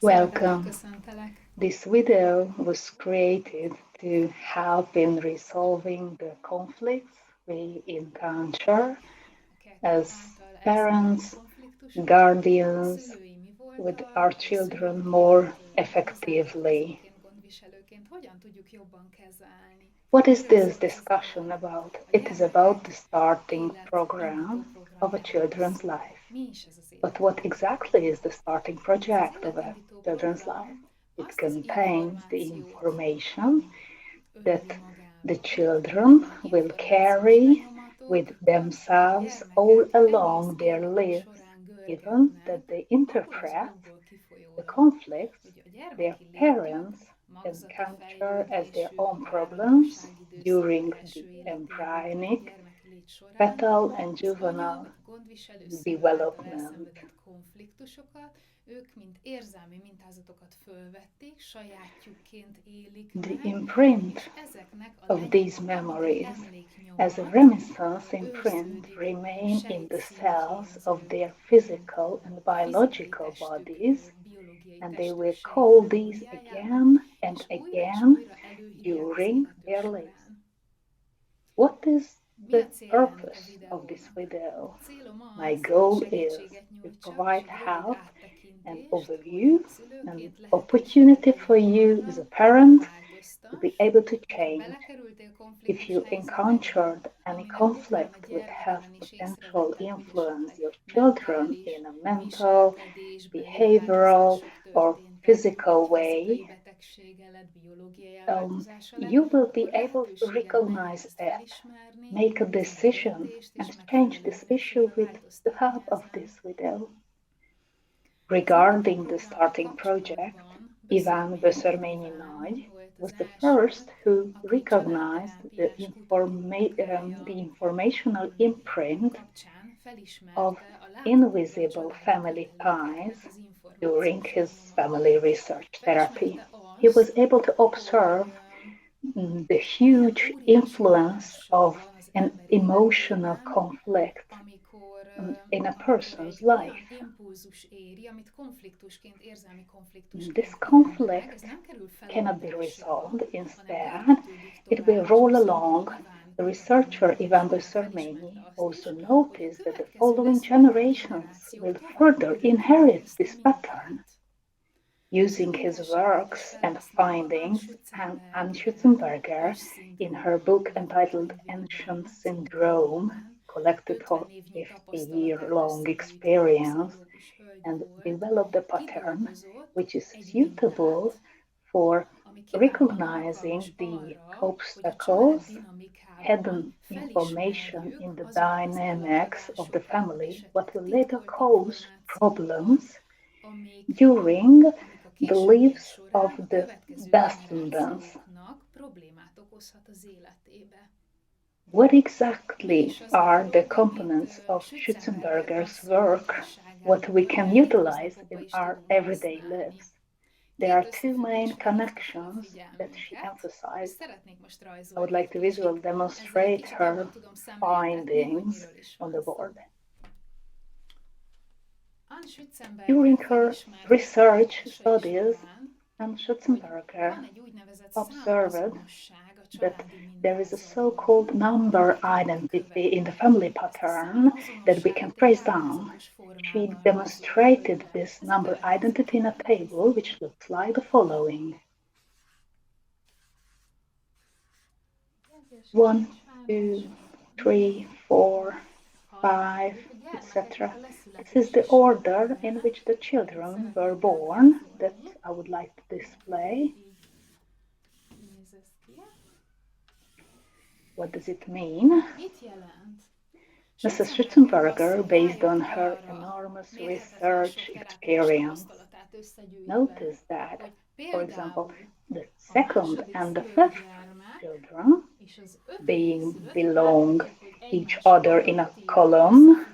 Welcome. This video was created to help in resolving the conflicts we encounter as parents, guardians with our children more effectively. What is this discussion about? It is about the starting program of a children's life. But what exactly is the starting project of a children's life? It contains the information that the children will carry with themselves all along their lives, given that they interpret the conflicts their parents encounter as their own problems during the embryonic, fetal, and juvenile development. The imprint of these memories as a reminiscence imprint remain in the cells of their physical and biological bodies, and they will call these again and again during their lives. What is the purpose of this video? My goal is to provide help and overview and opportunity for you as a parent to be able to change. If you encountered any conflict which has potential influence your children in a mental, behavioral, or physical way, you will be able to recognize it, make a decision, and change this issue with the help of this video. Regarding the starting project, Iván Vöszörményi Nagy was the first who recognized the informational imprint of invisible family ties during his family research therapy. He was able to observe the huge influence of an emotional conflict in a person's life. This conflict cannot be resolved. Instead, it will roll along. The researcher Iván Vöszörményi also noticed that the following generations will further inherit this pattern. Using his works and findings, Anne Schutzenberger, in her book entitled Ancient Syndrome, collected her 50-year-long experience and developed a pattern which is suitable for recognizing the obstacles, hidden information in the dynamics of the family, what will later cause problems during the lives of the descendants. What exactly are the components of Schutzenberger's work, what we can utilize in our everyday lives? There are two main connections that she emphasized. I would like to visually demonstrate her findings on the board. During her research studies, Anne Schutzenberger observed that there is a so-called number identity in the family pattern that we can trace down. She demonstrated this number identity in a table which looks like the following. 1, 2, 3, 4, 5, etc. This is the order in which the children were born that I would like to display. What does it mean? Mrs. Schutzenberger, based on her enormous research experience, noticed that, for example, the second and the fifth children belong each other in a column,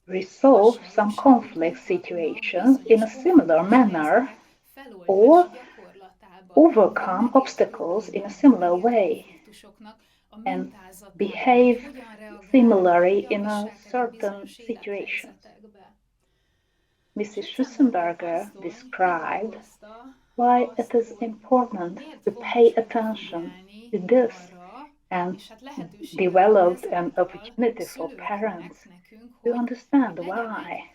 resolve some conflict situations in a similar manner, or overcome obstacles in a similar way and behave similarly in a certain situation. Mrs. Schussenberger described why it is important to pay attention to this and developed an opportunity for parents to understand why.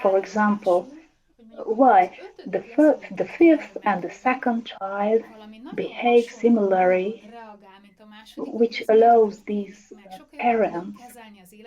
For example, why the fifth and the second child behave similarly, which allows these parents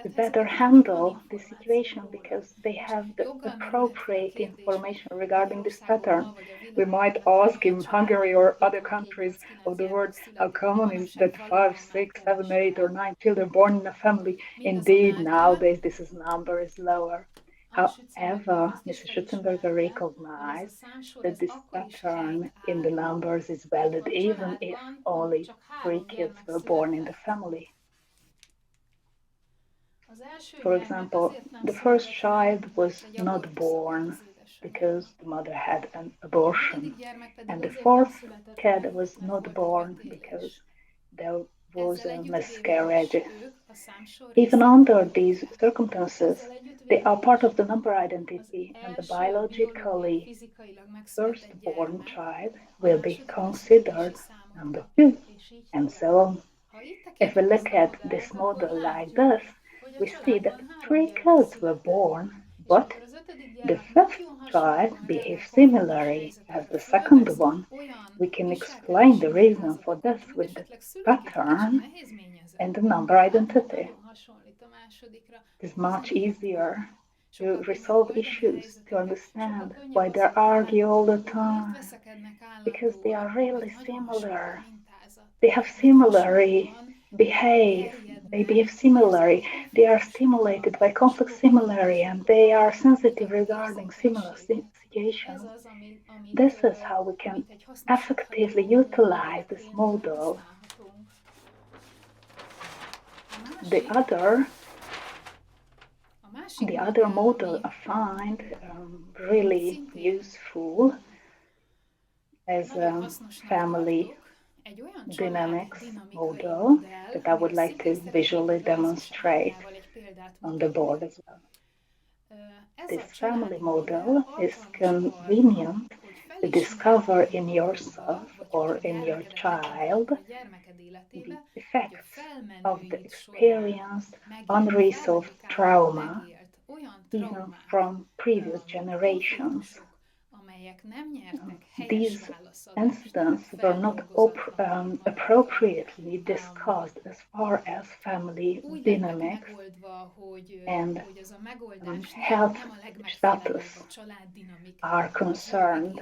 to better handle the situation because they have the appropriate information regarding this pattern. We might ask in Hungary or other countries of the world, how common is that 5, 6, 7, 8, or 9 children born in a family? Indeed, nowadays this number is lower. However, Mrs. Schutzenberger recognized that this pattern in the numbers is valid even if only 3 kids were born in the family. For example, the first child was not born because the mother had an abortion, and the fourth kid was not born because there was a miscarriage. Even under these circumstances, they are part of the number identity, and the biologically firstborn child will be considered number 2, and so on. If we look at this model like this, we see that 3 kids were born, but the fifth child behaves similarly as the second one. We can explain the reason for this with the pattern and the number identity. It is much easier to resolve issues, to understand why they argue all the time, because they are really similar. They have similarly they behave similarly, they are stimulated by conflict similarly, and they are sensitive regarding similar situations. This is how we can effectively utilize this model. The other model I find really useful as a family dynamics model that I would like to visually demonstrate on the board as well. This family model is convenient to discover in yourself or in your child the effects of the experienced unresolved trauma, even from previous generations. These incidents were not appropriately discussed as far as family dynamics and health status are concerned,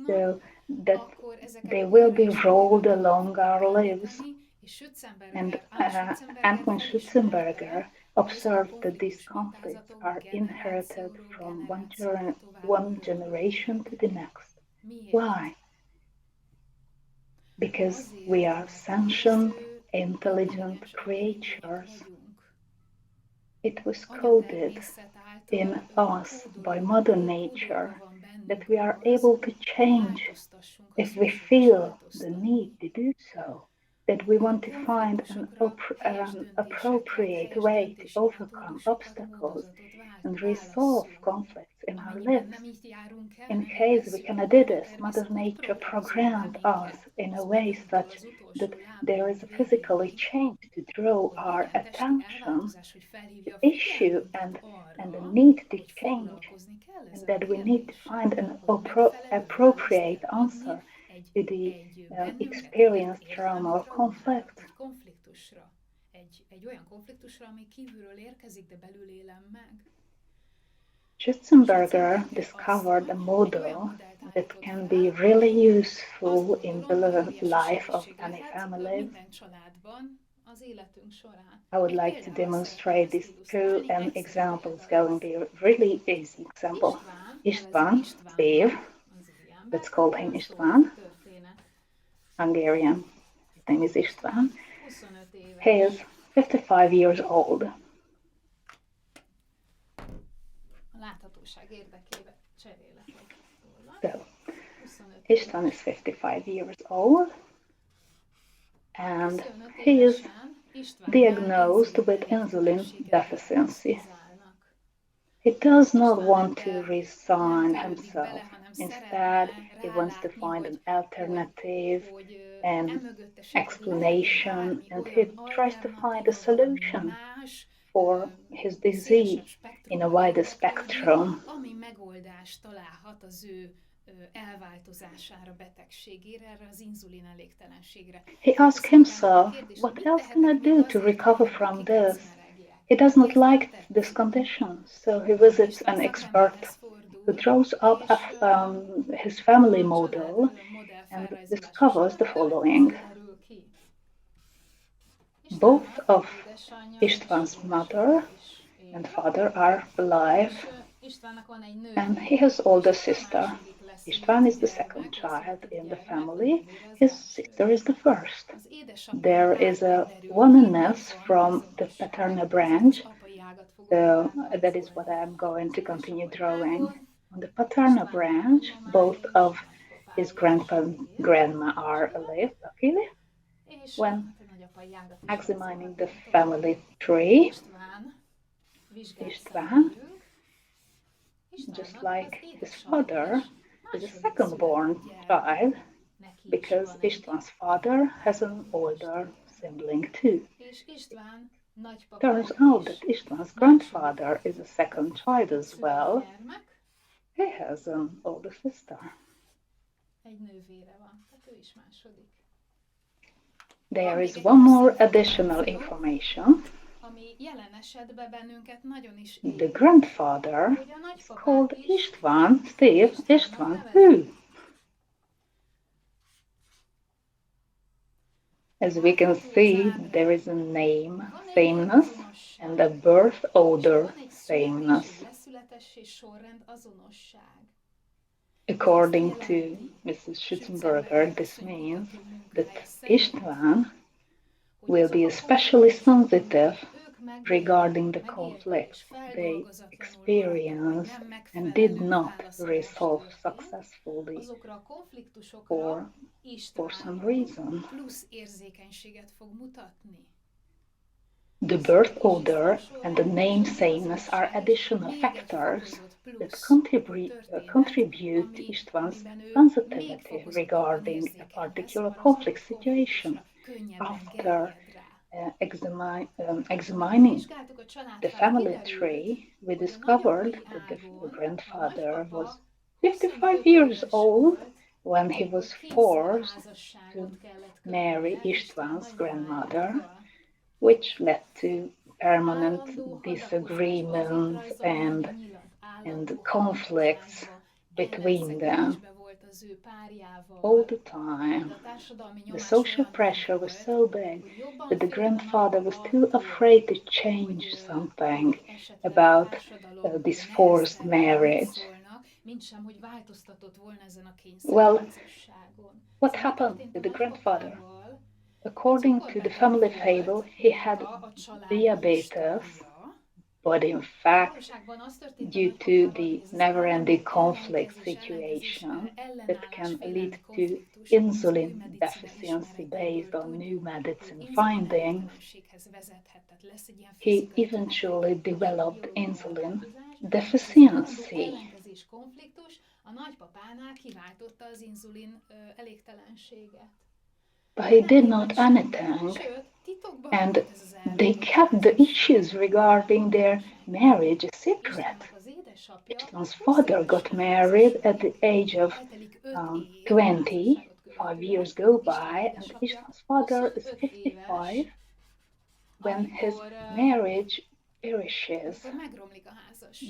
so that they will be rolled along our lives. And Anton Schutzenberger observed that these conflicts are inherited from one generation to the next. Why? Because we are sentient, intelligent creatures. It was coded in us by Mother Nature that we are able to change if we feel the need to do so, that we want to find an appropriate way to overcome obstacles and resolve conflicts in our lives. In case we cannot do this, Mother Nature programmed us in a way such that there is a physical change to draw our attention to issue and the need to change, and that we need to find an appropriate answer to the experienced trauma or conflict. Schutzenberger discovered a model that can be really useful in the life of any family. I would like to demonstrate this through an example. It's going to be a really easy example. István, Steve, let's call him István, Hungarian. His name is István. He is 55 years old. So, István is 55 years old, and he is diagnosed with insulin deficiency. He does not Istvánnak want to nem resign törődik bele, himself. hanem Instead, szeretne he wants to rálátni, find an hogy, alternative and emögött esetleg lehet-e explanation, bármi and he olyan tries to find a alternatíva, valami solution más, for his szélesebb disease in a spektrumban wider érdeklődő, spectrum. ami megoldást találhat az ő elváltozására, betegségére, erre az inzulin elégtelenségre. He Felteszi asks magának a himself, kérdést, what mit else can I tehetek még do to azért, hogy recover ebből from this? kikecmeregjek? He does not Miért nem like this tetszik? condition, so he visits István an expert szakemberhez who fordul, draws up és his family a model család modell and felrajzolása discovers során the following. következő derül ki. Both Istvánnak of édesanyja és István's mother édesapja is and él, father are alive, és Istvánnak van egy and he nővére. has older István a sister. második István leszülött is the second gyermek, child leszületett in the gyermek, a family. nővére az His első. sister is the first. Az édesapja There is ágán a derül ki, hogy oneness van from the paternal azonosság. Ezért az branch. apai ágat fogom So tovább that is what rajzolni. I'm going Az to continue édesapai drawing. ágon On the paternal István branch, nagymamája both és of his nagypapája grandpa is and él, grandma és are él, alive, luckily. és When hát a nagyapai ágat is examining the rajzolhatom tovább. family tree, István vizsgát István, szenvedünk. just Istvánnak az like his édesanyja father, is is a második second born született gyermek. child Neki is because van egy István's father has an older sibling too. és István Turns nagypapája out that is István's második grandfather is a second child as szülött well. gyermek. He has an older sister. Egy nővére van, tehát ő is második. Van There még is egy one plusz more additional információ, information. ami jelen esetben bennünket nagyon is The érint, grandfather hogy a is called nagypapát is István, Steve Istvánnak István. Who? nevezik. As we can Látható az see, there ábrán. is a name Van egy sameness and a névazonosság, birth és order van egy születési, sameness. leszületési sorrend azonosság. Ez azt According to jelenti, Mrs. Schützenberger Schützenberger, this asszony means kutató munkája that szerint, István hogy will azok be a especially konfliktusok, sensitive amiket ők regarding the megéltek és conflicts they feldolgozatlanul maradtak, vagy experienced nem and did megfelelő not válaszadás resolve történt, successfully azokra a konfliktusokra for some István reason. plusz érzékenységet fog mutatni. The A birth születési order and the sorrend és name a sameness are névazonosság additional még egy factors fokozott that plusz történet, contribute to István's amiben ő még sensitivity fokozottabban regarding a érzékeny lesz particular arra az conflict adott situation. konfliktusra, könnyebben After gerjed rá. Amikor examining vizsgáltuk a the családfát, family kiderült, tree, we hogy a discovered nagyapai that the ágon a grandfather was nagypapa 55 25 years éves old volt, when he amikor was forced to kényszerházasságot kellett marry kötnie István István's grandmother, nagymamájával. which led to permanent Állandó hadakozásba, az itt disagreements rajzolom meg a nyilat, and állandó conflicts hadakozásba, between them ellenszegődésbe volt az ő all párjával, the de time. a társadalmi The nyomás social olyan nagy pressure was volt, so big hogy jobban that the félt a grandfather was nagypapa too attól, afraid to hogy, change something hogy esetleg a about társadalom this forced neheztelne, mit marriage. szólnak, mint sem, hogy változtatott volna ezen a Well, kényszerházasságon. what Szóval mi happened történt a with the grandfather? nagypapával? Egy According to the cukorbeteg family volt, fable, he had mondta a család diabetes, istványa. but in fact, Valóságban az történt a due to nagypapával, hogy the ez az never-ending conflict ellenkezés, situation that ellenállás, can lead félelmi to konfliktus az új insulin medicina deficiency ismereteiből based on new tudjuk, hogy medicine inzulin findings. elégtelenséghez vezethet. Tehát lesz egy ilyen He fizikai, eventually genetikai és developed biológiai insulin változás, és az állandó deficiency. ellenkezés konfliktus a nagypapánál kiváltotta az inzulin elégtelenséget. But he Nem did mondott not semmit, anything, sőt, titokban and volt ez az they kept the issues regarding their marriage a secret. Istvánnak az édesapja István's 20 father got évesen married at the házasodik, age of eltelik 5 év a 20, házasságot 5 years követően, go István by, and édesapja István's father is 25 éves, 55 when his amikor, marriage perishes. amikor megromlik a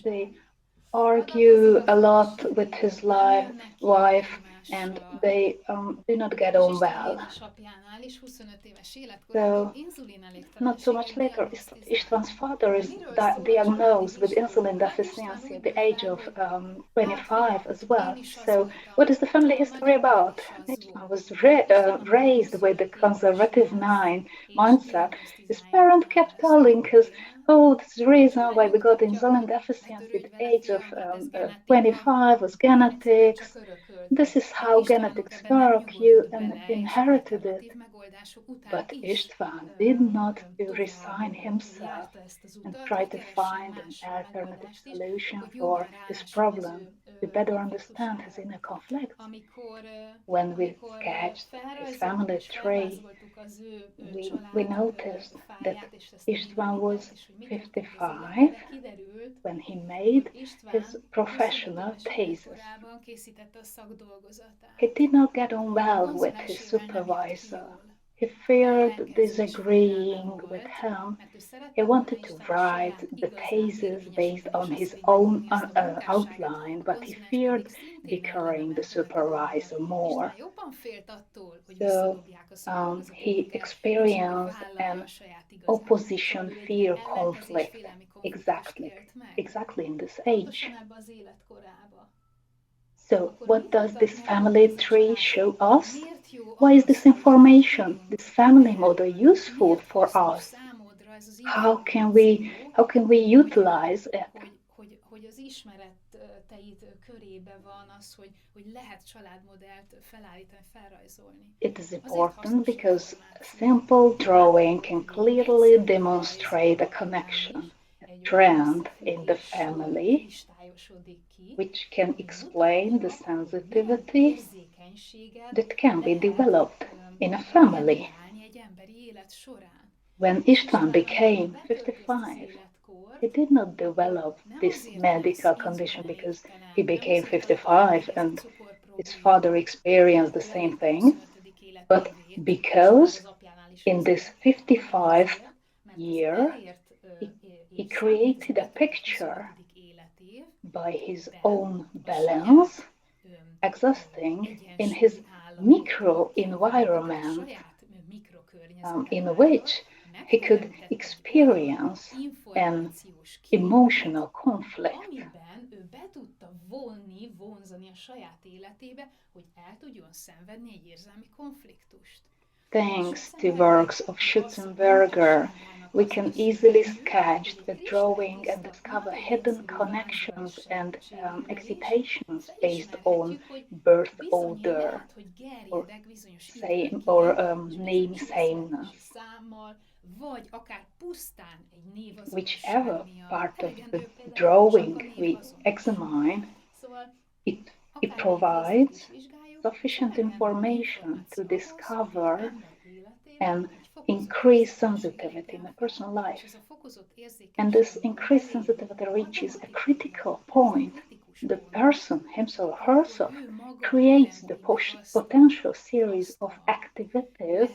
They házasság. argue Adakozik a a lot with feleség, his nem jönnek ki wife and egymással, they do not get és on István well. édesapjánál is 25 éves életkorától So inzulin not so elégtelenséget much later, István's diagnosztizálnak. father De is miről szól a családi diagnosed with insulin história? Hát István deficiency at úgy the nőtt age fel, of hogy 25 hát as figyelj, én well. is az So, what voltam, is the family a history nagyapád about? is az István volt. was Istvánnak volt egy raised with the 25 éves conservative és mindset. His diagnosztizálják parent rá kept ezt a telling his, problémát. oh, this is the A reason család why we got nyugtatja, insulin hogy ne deficiency at törődj the vele, age of fiam, hát ez genetika, 25 was egyszerűen csak genetics. This örökölted. is how genetics work, you inherited it. But István did not resign himself and try to find an alternative solution for this problem to better understand his inner conflicts. When we sketched his family tree, we noticed that István was 55 when he made his professional thesis. He did not get on well with his supervisor. He feared disagreeing with him. He wanted to write the thesis based on his own outline, but he feared bickering the supervisor more. So he experienced an opposition fear conflict exactly, exactly in this age. So, what does this family tree show us? Why is this information, this family model useful for us? How can we utilize it? hogy az ismereteid körébe van az, hogy lehet családmodellt felállítani, felrajzolni. It is important because a simple drawing can clearly demonstrate a connection, a trend in the family, which can explain the sensitivity that can be developed in a family. When István became 55, he did not develop this medical condition because he became 55 and his father experienced the same thing, but because in this 55th year he created a picture by his own balance, existing in his micro environment in which he could experience an emotional conflict. Amiben ő be tudta vonzani a saját életébe, hogy el tudjon szenvedni egy érzelmi konfliktust. Thanks to works of Schutzenberger, we can easily sketch the drawing and discover hidden connections and excitations based on birth order or name sameness. Whichever part of the drawing we examine, it provides sufficient information to discover and increase sensitivity in a person's life. And this increased sensitivity reaches a critical point. The person, himself or herself, creates the potential series of activities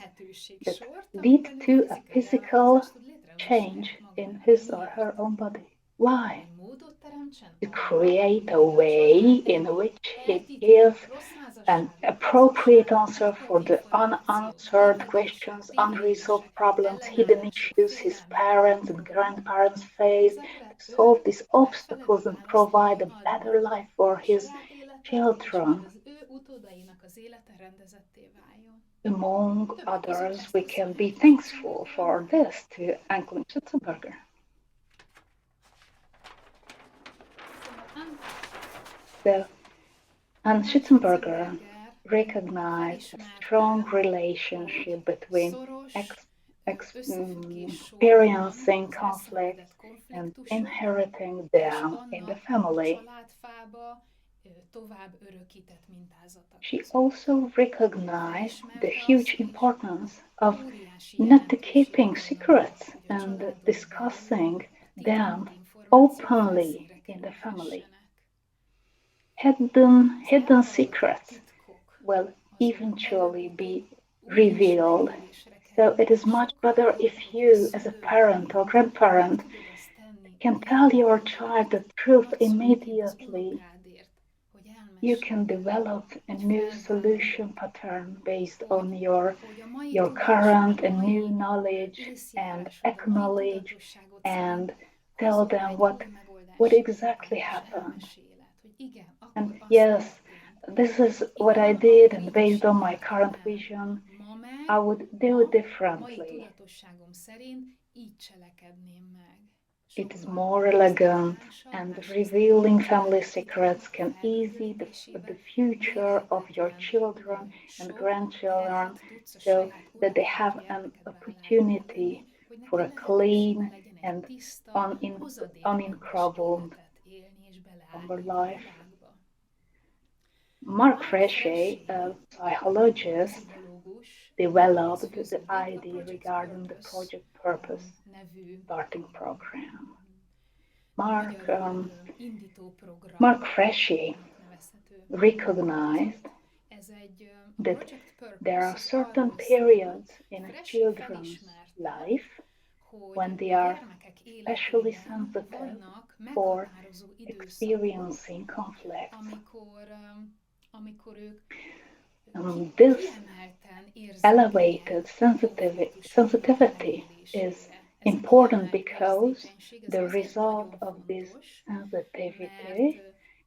that lead to a physical change in his or her own body. Why? To create a way in which he gives an appropriate answer for the unanswered questions, unresolved problems, hidden issues his parents and grandparents face, to solve these obstacles and provide a better life for his children. Among others, we can be thankful for this to Uncle Schutzenberger. So, and Schutzenberger recognized a strong relationship between experiencing conflicts and inheriting them in the family. She also recognized the huge importance of not keeping secrets and discussing them openly in the family. Hidden secrets will eventually be revealed. So it is much better if you, as a parent or grandparent, can tell your child the truth immediately. You can develop a new solution pattern based on your current and new knowledge and acknowledge and tell them what exactly happened. And yes, this is what I did, and based on my current vision, I would do it differently. It is sokkal more elegant, elegánsab, and másrészt revealing family segít egy secrets gyermek can ease the felgöngyölítésébe, future of your mérhetetlen children and sok grandchildren, terhet tudsz a so saját that they uralkodó have an gyermekedbe állásba opportunity venni, hogy for neki a lehetősége clean legyen egy and tiszta, hozadékmentes unencumbered életet élni és beleállni a life. világba. Mark Mark Freshay, Freshay, a psychologist, pszichológus, developed the főződik a idea Project regarding the Purpose Project Purpose nevű starting program. Mark, magyarul um, indító Mark Freshy programnak nevezhető recognized dolgozat. Ez a that Project there Purpose are az certain arról szól, periods in a Freshy children's felismerte, life when hogy they a are gyermekek especially életében sensitive vannak for meghatározó időszakok, experiencing conflicts. amikor ők This kiemelten elevated érzékenyek a konfliktusoknak a sensitivity is megélésére. Ez a important kiemelt because érzékenység ez the azért result nagyon of this fontos, mert sensitivity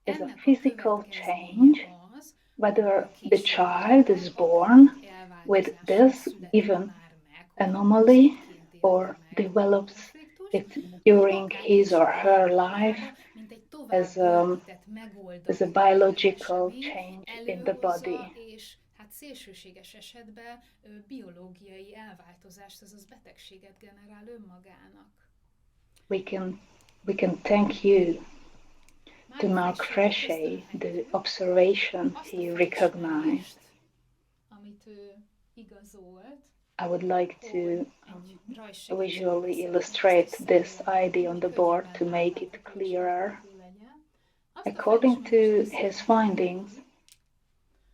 is a ennek a physical következménye change, az, whether hogy the child későbbiekben is born apának with elváltozással this születik given már meg, hogyha anomaly adoptként élte or meg a develops konfliktust, it vagy during akár his or később her life életkorában, mint egy as tovább a, gördített, as a megoldatlan biological életesemény change in the előhozza, body. és hát szélsőséges esetben biológiai elváltozást, azaz betegséget generál önmagának. We can thank you to Mark Freshynek Freshay, the köszönhetjük observation azt a he recognized. felismerést, amit ő igazolt, I would like to egy rajzsegítséggel visually szeretném illustrate ezt this összeállítani, idea on hogy the board könnyebben to make it átlátható és clearer. érthető legyen. Azt a According to felismerést his össze lehet findings, fogni,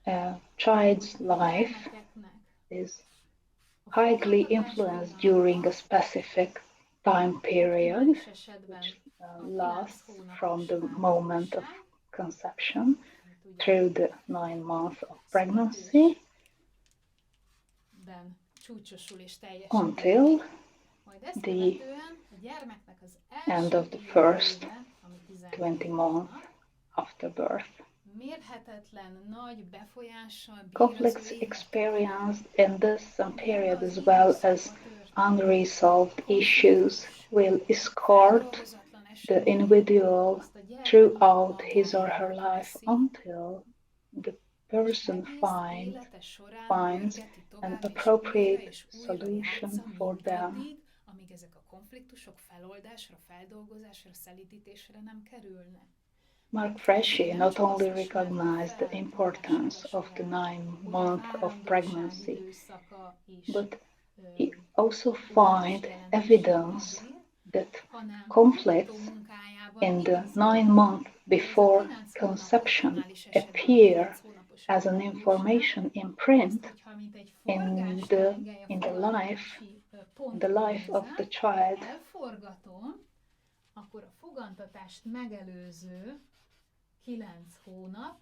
a child's hogy a life gyermekeknek is a highly fogantatás influenced during a pillanata, specific time period, optimális esetben which a 9 lasts from hónapos the moment of várandóság, conception amit ugye through the 9 months of pregnancy születésben csúcsosul és until teljesedik, majd ezt the követően a gyermeknek az end első of the first életében, ami 20 12 months hónap, after birth. mérhetetlen nagy befolyással bír az Conflicts ő életükre. experienced in this period, Ebbe az as well as időszakba történő unresolved issues, konfliktus, will escort feldolgozatlan the események individual azt a gyermek throughout his or her magáénak life veszi, until the és person egész élete során finds pörgeti an tovább, appropriate és újra solution játsza, for them. mindaddig, amíg ezek a konfliktusok feloldásra, feldolgozásra, szelítítésre nem kerülnek. Mark Freshy not only recognized the importance of the 9 months of pregnancy, but he also found evidence that conflicts in the 9 months before conception appear as an information imprint in the life of the child. Akkor a fogantatást megelőző 9 hónap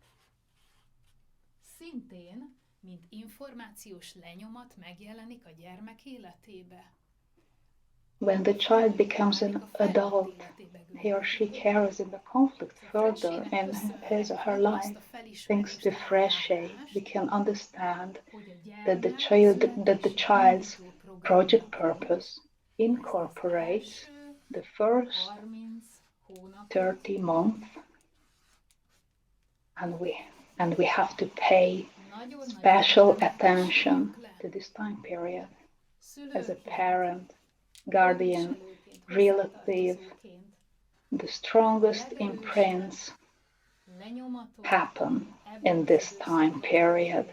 szintén, mint információs lenyomat megjelenik a gyermek életébe. When the child becomes an adult, he or she carries in the conflict further in his or her life. Thanks to Freshay, we can understand that the child's project purpose incorporates the first 30 months, and we have to pay special attention to this time period as a parent, guardian, relative. The strongest imprints happen in this time period.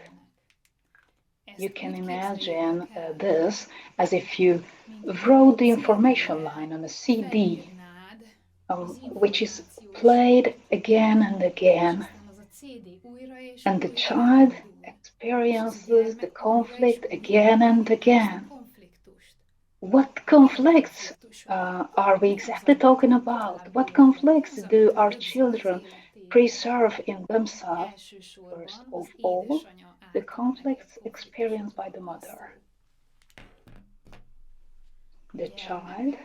You can imagine this as if you wrote the information line on a CD, which is played again and again, and the child experiences the conflict again and again. What conflicts are we exactly talking about? What conflicts do our children preserve in themselves? First of all, the conflicts experienced by the mother. The child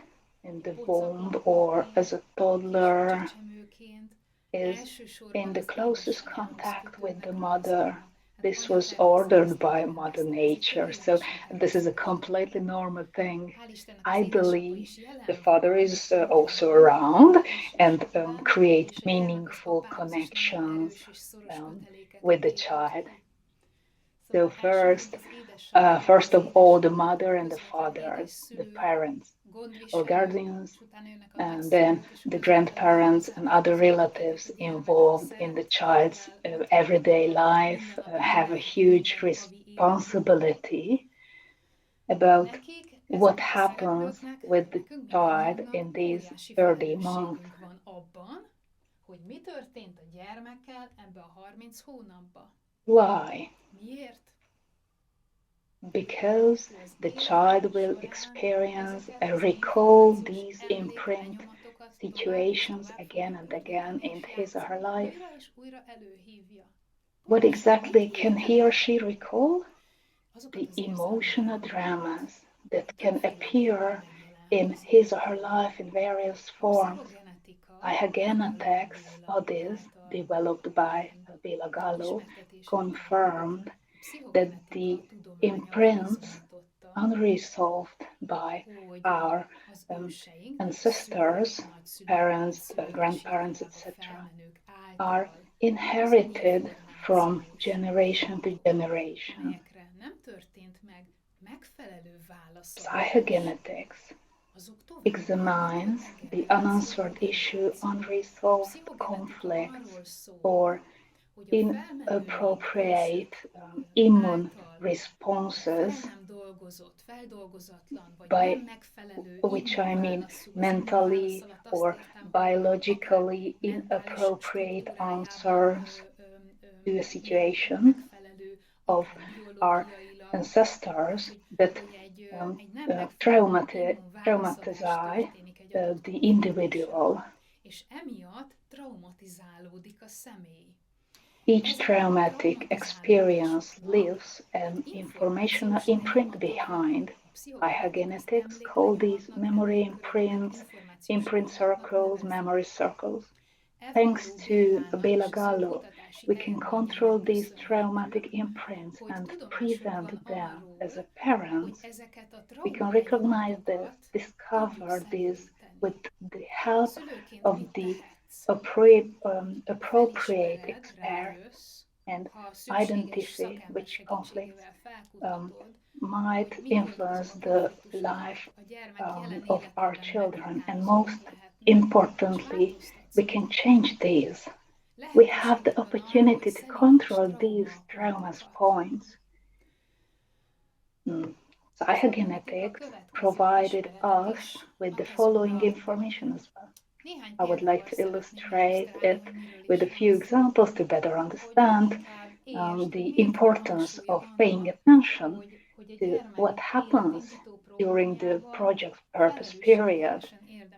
in the womb or as a toddler is in the closest contact with the mother this was ordered by Mother Nature. So this is a completely normal thing. I believe the father is also around and creates meaningful connections um, with the child. So first of all, the mother and the father, the parents or guardians, and then the grandparents and other relatives involved in the child's everyday life have a huge responsibility about what happens with the child in these early months. hogy mi történt a gyermekkel ebbe a 30 hónapba. Why? Miért? Because the child will experience and recall these imprint situations again and again in his or her life. What exactly can he or she recall? The emotional dramas that can appear in his or her life in various forms. Psychogenetics studies developed by Béla Gallo confirmed that the imprints unresolved by our ancestors, parents, grandparents, etc., are inherited from generation to generation. Psychogenetics examines the unanswered issue, unresolved conflicts, or inappropriate immune responses, by which I mean mentally or biologically inappropriate answers to a situation of our ancestors that traumatize the individual. Each traumatic experience leaves an informational imprint behind. Psychogenetics call these memory imprints, imprint circles, memory circles. Thanks to Béla Gallo, we can control these traumatic imprints and prevent them as a parent. We can recognize this, discover this with the help of the appropriate expert and identify which conflicts um, might influence the life of our children. And most importantly, we can change these. We have the opportunity to control these traumas points. Psychogenetics provided us with the following information as well. I would like to illustrate it with a few examples to better understand the importance of paying attention to what happens during the project purpose period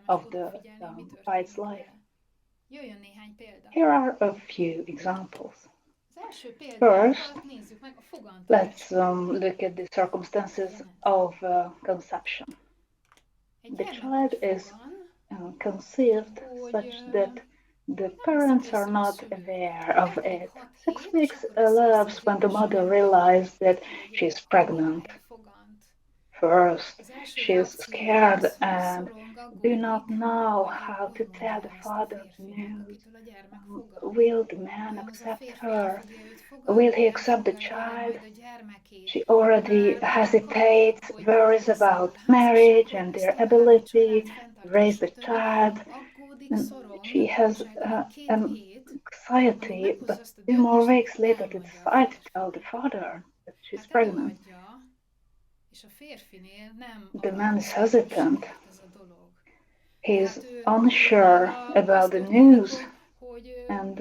of the child's life. Here are a few examples. First, let's look at the circumstances of conception. The child is conceived such that the parents are not aware of it. 6 weeks elapse when the mother realizes that she is pregnant. First, she is scared and do not know how to tell the father the news. Will the man accept her? Will he accept the child? She already hesitates, worries about marriage and their ability to raise the child. And she has anxiety, but 2 more weeks later to decide to tell the father that she's pregnant. The man is hesitant. He's unsure about the news and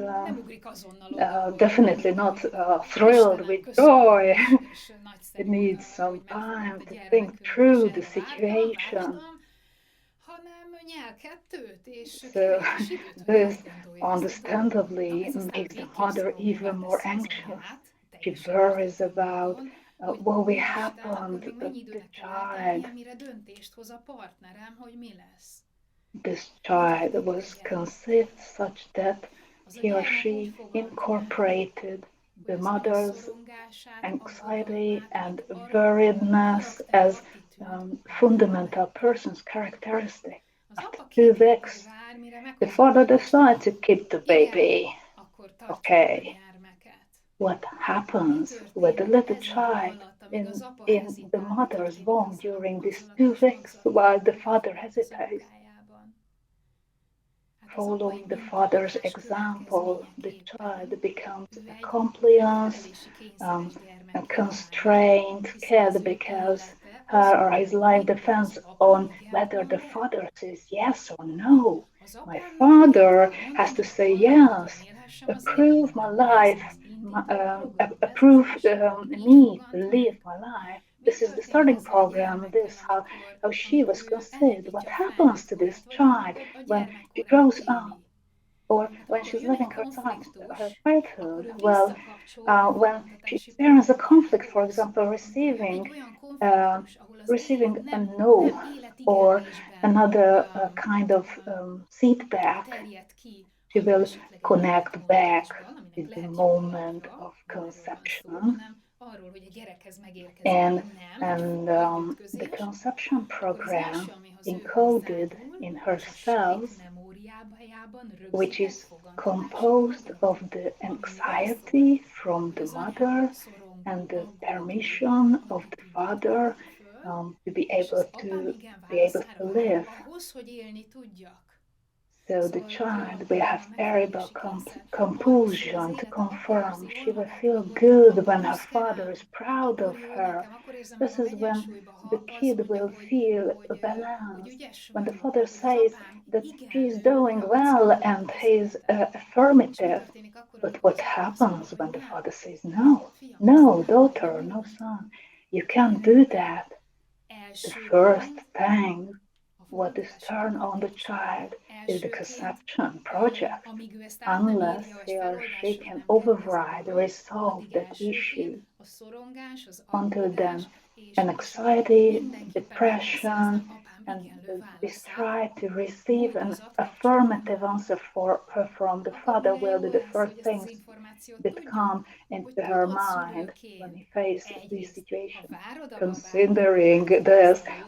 definitely not thrilled with joy. He needs some time to think through the situation. So this understandably makes the mother even more anxious. She worries about what will happen to the child. This child was conceived such that he or she incorporated hogy the az anya mother's szorongását abból anxiety vonták and le arra a worriedness karakter as attitűd fundamental person's characteristic. Az At apa 2 évig 2 weeks, vár, mire the meghozza a father döntést, decides hogy to keep the igen, baby. akkor tartjuk el a Okay, gyermeket. what Mi happens with the történik little ez idő child alatt, amíg az in, apa in the hezitál, mi mother's történik womb during these azzal a 2 weeks while the father az hesitates? unokájában? Hát az apai Following the father's mintahatás example, the következményeképpen child becomes ő a egy compliance, megfelelési kényszeres a gyermekké válik, constrained hiszen kid az ő because élete her azon or his life múlik, hogy az depends apa on igen whether the mond-e. father says yes or no. Az My apának igent father kell has mondani, to hogy say valamit én yes, élhessem az approve my életemet. Ez life, az indító program, ez az approve első. Így me to fogant live meg. my life. Mi This is the történik starting ezzel a program. This gyermekkel, how she amikor was ő conceived. What elindítja a happens to this felnőttkorát, vagy child amikor a when she grows gyermekkorát up? éli? Or Hát when akkor she's jön egy living her time, her konfliktus, akkor childhood. ő Well, visszakapcsol a when she fogantatási experiences a conflict, for programjához. example, Amikor jön receiving egy olyan uh, konfliktus, ahol az élet receiving a nem no or életigenlésben another kind of feedback, terjed ki, she hanem will esetleg egy connect back megbontásban, to aminek the lehet joga moment apja, of nem erről van szó, conception. hanem arról, hogy a gyerekhez megérkezik and egy nem, egy and faj, egy the ütközés, conception akkor az első, program amihoz ő encoded hozzányúl, in her és a cells, sejt memóriájában which rögzített is fogantatási composed of program, the amiről szól, anxiety from hogy the az anya mother and szorongó, the aggódó permission of the attitűdjét father veti föl, to be és az able apám to igen be able válaszára to várok live. ahhoz, hogy élni tudjak. So the Szóval child will talán have a terrible megfelelési kényszer arról szól az compulsion to élete confirm. apához, She jól will halljátok, feel amikor good apa when her büszke father is rám, proud akkor of jó her. nekem, akkor érzem This magam is when egyensúlyban, ha the apa azt kid mondja, will feel hogy balanced. ügyes When the vagyok, father hogy az says apám that igen, she's ő doing valahogy well szolgálja and az he's életet. És mi affirmative. történik akkor, But amikor what az apa azt mondja, happens hogy when the nem, father says, no, fiam, ezt no, nem daughter, no hagyjuk. son, you can't do that? The Első first pont thing a what is fogantatási turned on the programhoz való. child is the Elsőként, conception project. amíg ő ezt át nem Unless írja, vagy he or she feloldásra can nem kerül ez a override, dolog, resolve addig that elsőként issue. a szorongás, az Until aggódás, then, an anxiety, mindenképpen meg kell depression, szereznem apám and igenlő this válaszát, try to receive an múltozat affirmative kapcsolatban. answer from the Akkor father mire will be jó the lesz, first hogy ezt az things információt that tudjuk? come Hogy into her tudod mind when szülőként he faces this egyrészt, ha situation. várod a babától, hogy Considering meg this, tudsz előzni,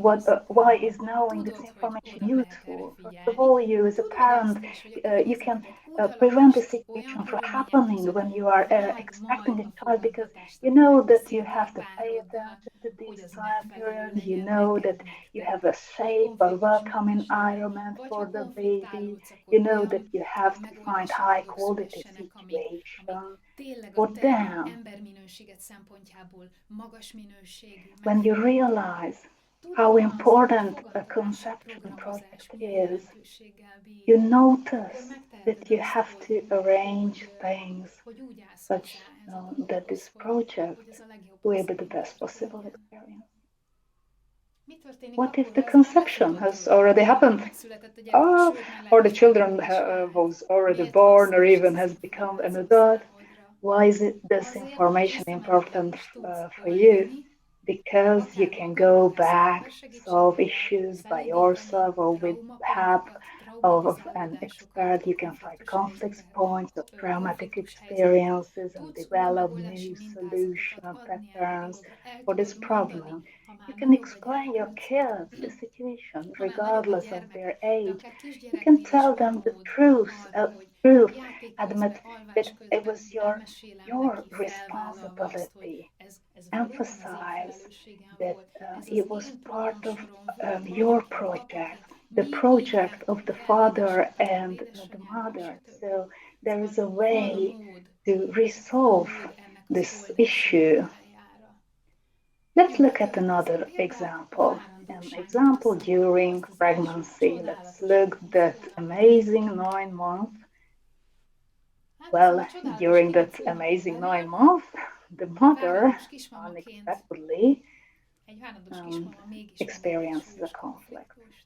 tervezési why visszhangban, is knowing this tudod, hogy information oda lehet erre useful? First of figyelni, all, you as a tudod parent, azt is, hogy a you can környezetedet úgy prevent the alakítsd olyan situation from körülmények happening között, when you are váld expecting majd a a child, because fogantatást a you te know that you megbeszélt have to pay apároddal, attention to hogy this az time megfelelő period. You legyen know neked, that you nektek, have a hogy safe, a welcoming konfliktusmentesebben, environment vagy for ha the baby. konfliktálódsz, akkor You know that olyan you have to find megoldási high módok quality szülessenek, amik situation tényleg for a te them. emberminőséged szempontjából magas minőségű, When you megfelelő. realize Tudod how azt, hogy a important a fogantatási conception programozás project milyen is, jelentőséggel bír, you akkor notice that megteheted you azt, have to arrange things hogy úgy állsz such hozzá ehhez a that dologhoz, this project hogy ez a legjobb will be the possibilitást best possible legyen. experience. Mi történik What if akkor, the ha ez már conception megfutott has rólad? already happened? Megszületett a gyereket, sőt, már lehet, Or the hogy felnőtt children is vált. was already Miért born, or hasznos ez even az has become an információ adult? számodra? Why is this Azért, mert information important visszamenőleg is tudsz for you? oldani, Because you akár can go magad, akár back, személyes solve segítségével, issues by szelidíteni yourself, or with help traumapontokat, of an traumatizálódásokat, expert. You can find konfliktus conflict points of traumatic konfliktus helyzeteket. experiences and Tudsz olyan develop megoldási new mintázatokat solution adni erre a patterns dologra, el for this tudod mondani, problem. ha You már can nagyobb a explain your gyerkőc, kids the situation ha már nagyobb a regardless of gyermek, their de age. akár You can kisgyereknél is tell van them the mód truth, arra, hogy játék admit közben, alvás that it közben was elmesélem your neki felvállalva azt, hogy responsibility. ez valóban az én Emphasize felelősségem that volt, ez az it was én part of programsorom volt your anyaként, project, apaként, the mi így project of jártunk the el father édesapával, and the édesanyával, mother. stb. So there is Szóval a way mód, to van resolve mód ennek az this oldási issue. módjára. Let's Jó, mi look at következik? another Például a example. An várandóságnál example beszéltünk. Mi during ezt az első pregnancy. Let's csodálatos look that infót, amit amazing kaptunk. 9 month. Hát ezen a Well, csodálatos during that infón, ahol amazing 9 belül months, the mother várandós kismamaként unexpectedly egy várandós kismama mégis meglep egy experiences a súlyos conflict. konfliktust.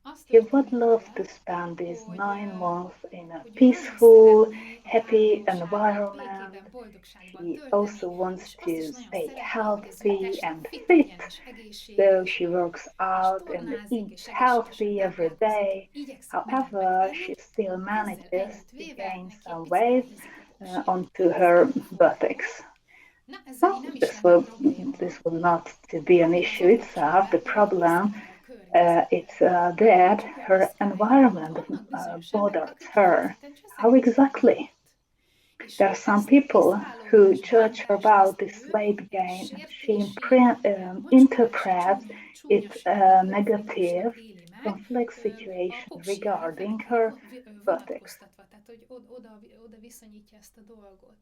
Az He would történik love to vele, spend these hogy, 9 months in a hogy ő nagyon peaceful, szeretné a happy várandóságot environment. békében, boldogságban She also tölteni, wants és azt is to nagyon stay szeretné, hogy az ő healthy teste and fit fit. legyen, és So egészséges, she works és out and tornázik, eats és egészségesen healthy every táplálkozik, day. igyekszik mindent However, megtenni, she still ezzel manages együtt to véve gain neki egy some picit weight nehéziknek onto her buttocks. So this will not to be an issue itself. The problem it's that her environment bothers her. How exactly? There are some people who judge her about this weight gain, and she interprets it negative conflict situation regarding her buttocks. Oda viszonyítja ezt a dolgot.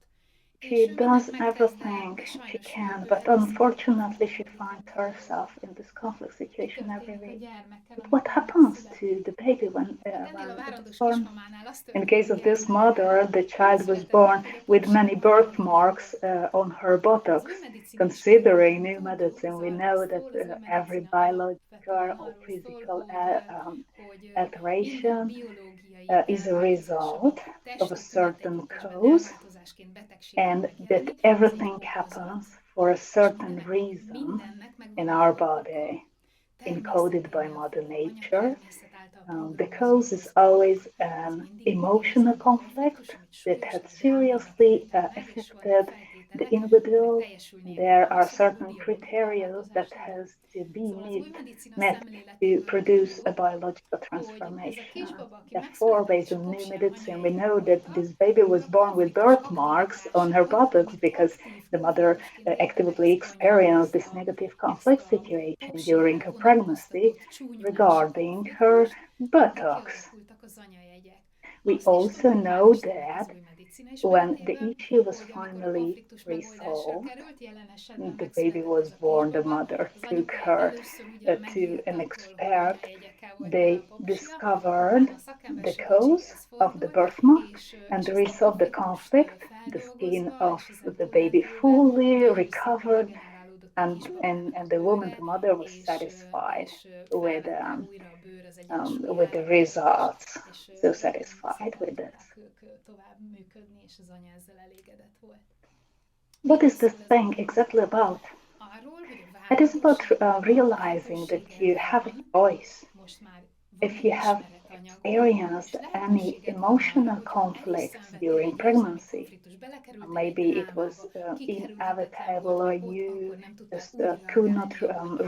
She does everything she can, but unfortunately she finds herself in this conflict situation every week. But what happens to the baby when it is born? In case of this mother, the child was born with many birthmarks on her buttocks. Considering new medicine, we know that every biological or physical alteration is a result of a certain cause, and that everything happens for a certain reason in our body, encoded by Mother Nature. The cause is always an emotional conflict that had seriously affected the individual. There are certain criteria that has to be met to produce a biological transformation. Therefore, based on new medicine, we know that this baby was born with birthmarks on her buttocks because the mother actively experienced this negative conflict situation during her pregnancy regarding her buttocks. We also know that when the issue was finally resolved, the baby was born, the mother took her to an expert. They discovered the cause of the birthmark and resolved the conflict. The skin of the baby fully recovered, and the woman, the mother, was satisfied with the results. So satisfied with this. What is this thing exactly about? It is about realizing that you have a choice. If you have experienced any emotional conflicts during pregnancy, maybe it was inevitable or you just could not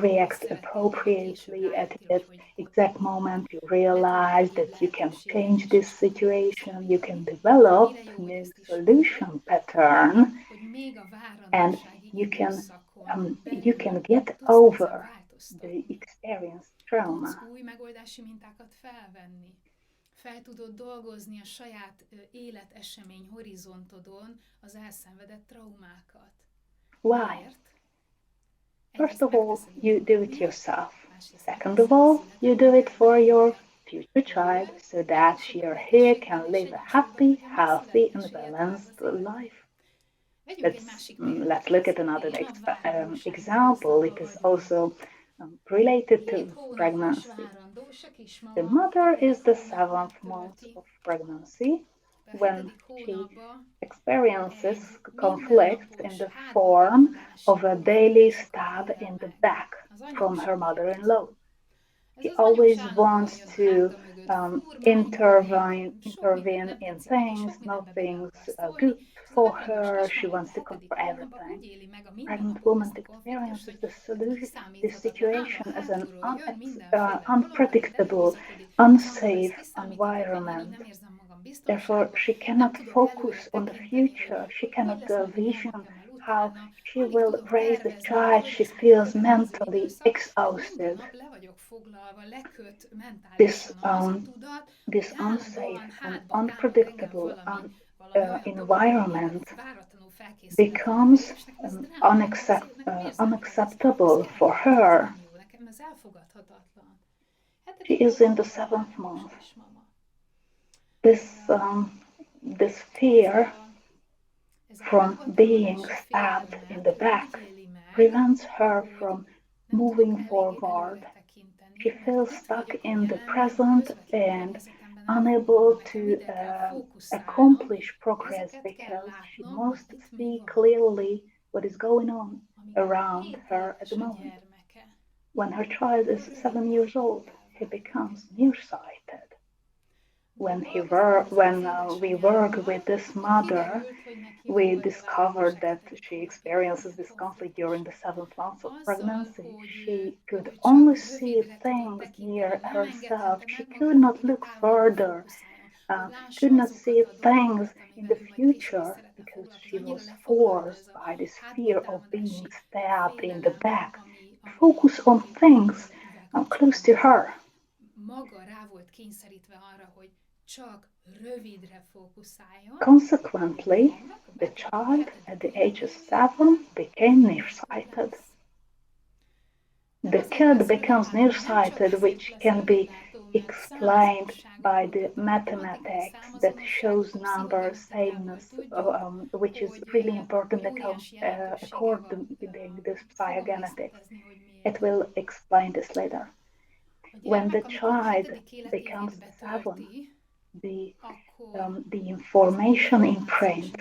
react appropriately at that exact moment. You realize that you can change this situation, you can develop new solution pattern, and you can get over the experienced trauma. Fel tudod dolgozni a saját életesemény horizontodon az elszenvedett traumákat. Why? First of all, you do it yourself. Second of all, you do it for your future child so that she or he can live a happy, healthy, and balanced life. Let's look at another example. It is also related to pregnancy. The mother is the 7th month of pregnancy when she experiences conflict in the form of a daily stab in the back from her mother-in-law. She always wants to intervene in things, nothing's good for her. She wants to control everything. Pregnant woman experiences this situation as an unpredictable, unsafe environment. Therefore, she cannot focus on the future. She cannot vision how she will raise the child. She feels mentally exhausted. This unsafe and unpredictable environment becomes unacceptable for her. She is in the 7th month. This fear from being stabbed in the back prevents her from moving forward. She feels stuck in the present and unable to accomplish progress because she must see clearly what is going on around her at the moment. When her child is 7 years old, he becomes nearsighted. when we work with this mother, we discovered that she experiences this conflict during the 7 months of pregnancy. She could only see things near herself. She could not look further, could not see things in the future because she was forced by this fear of being stabbed in the back to focus on things close to her. maga rá volt kényszerítve arra, hogy csak rövidre fókuszáljon, Consequently, the child at the age of 7 became nearsighted. The kid becomes nearsighted, which can be explained by the mathematics that shows number sameness, which is really important according to this psychogenetics. It will explain this later. When the child becomes 7, the information imprint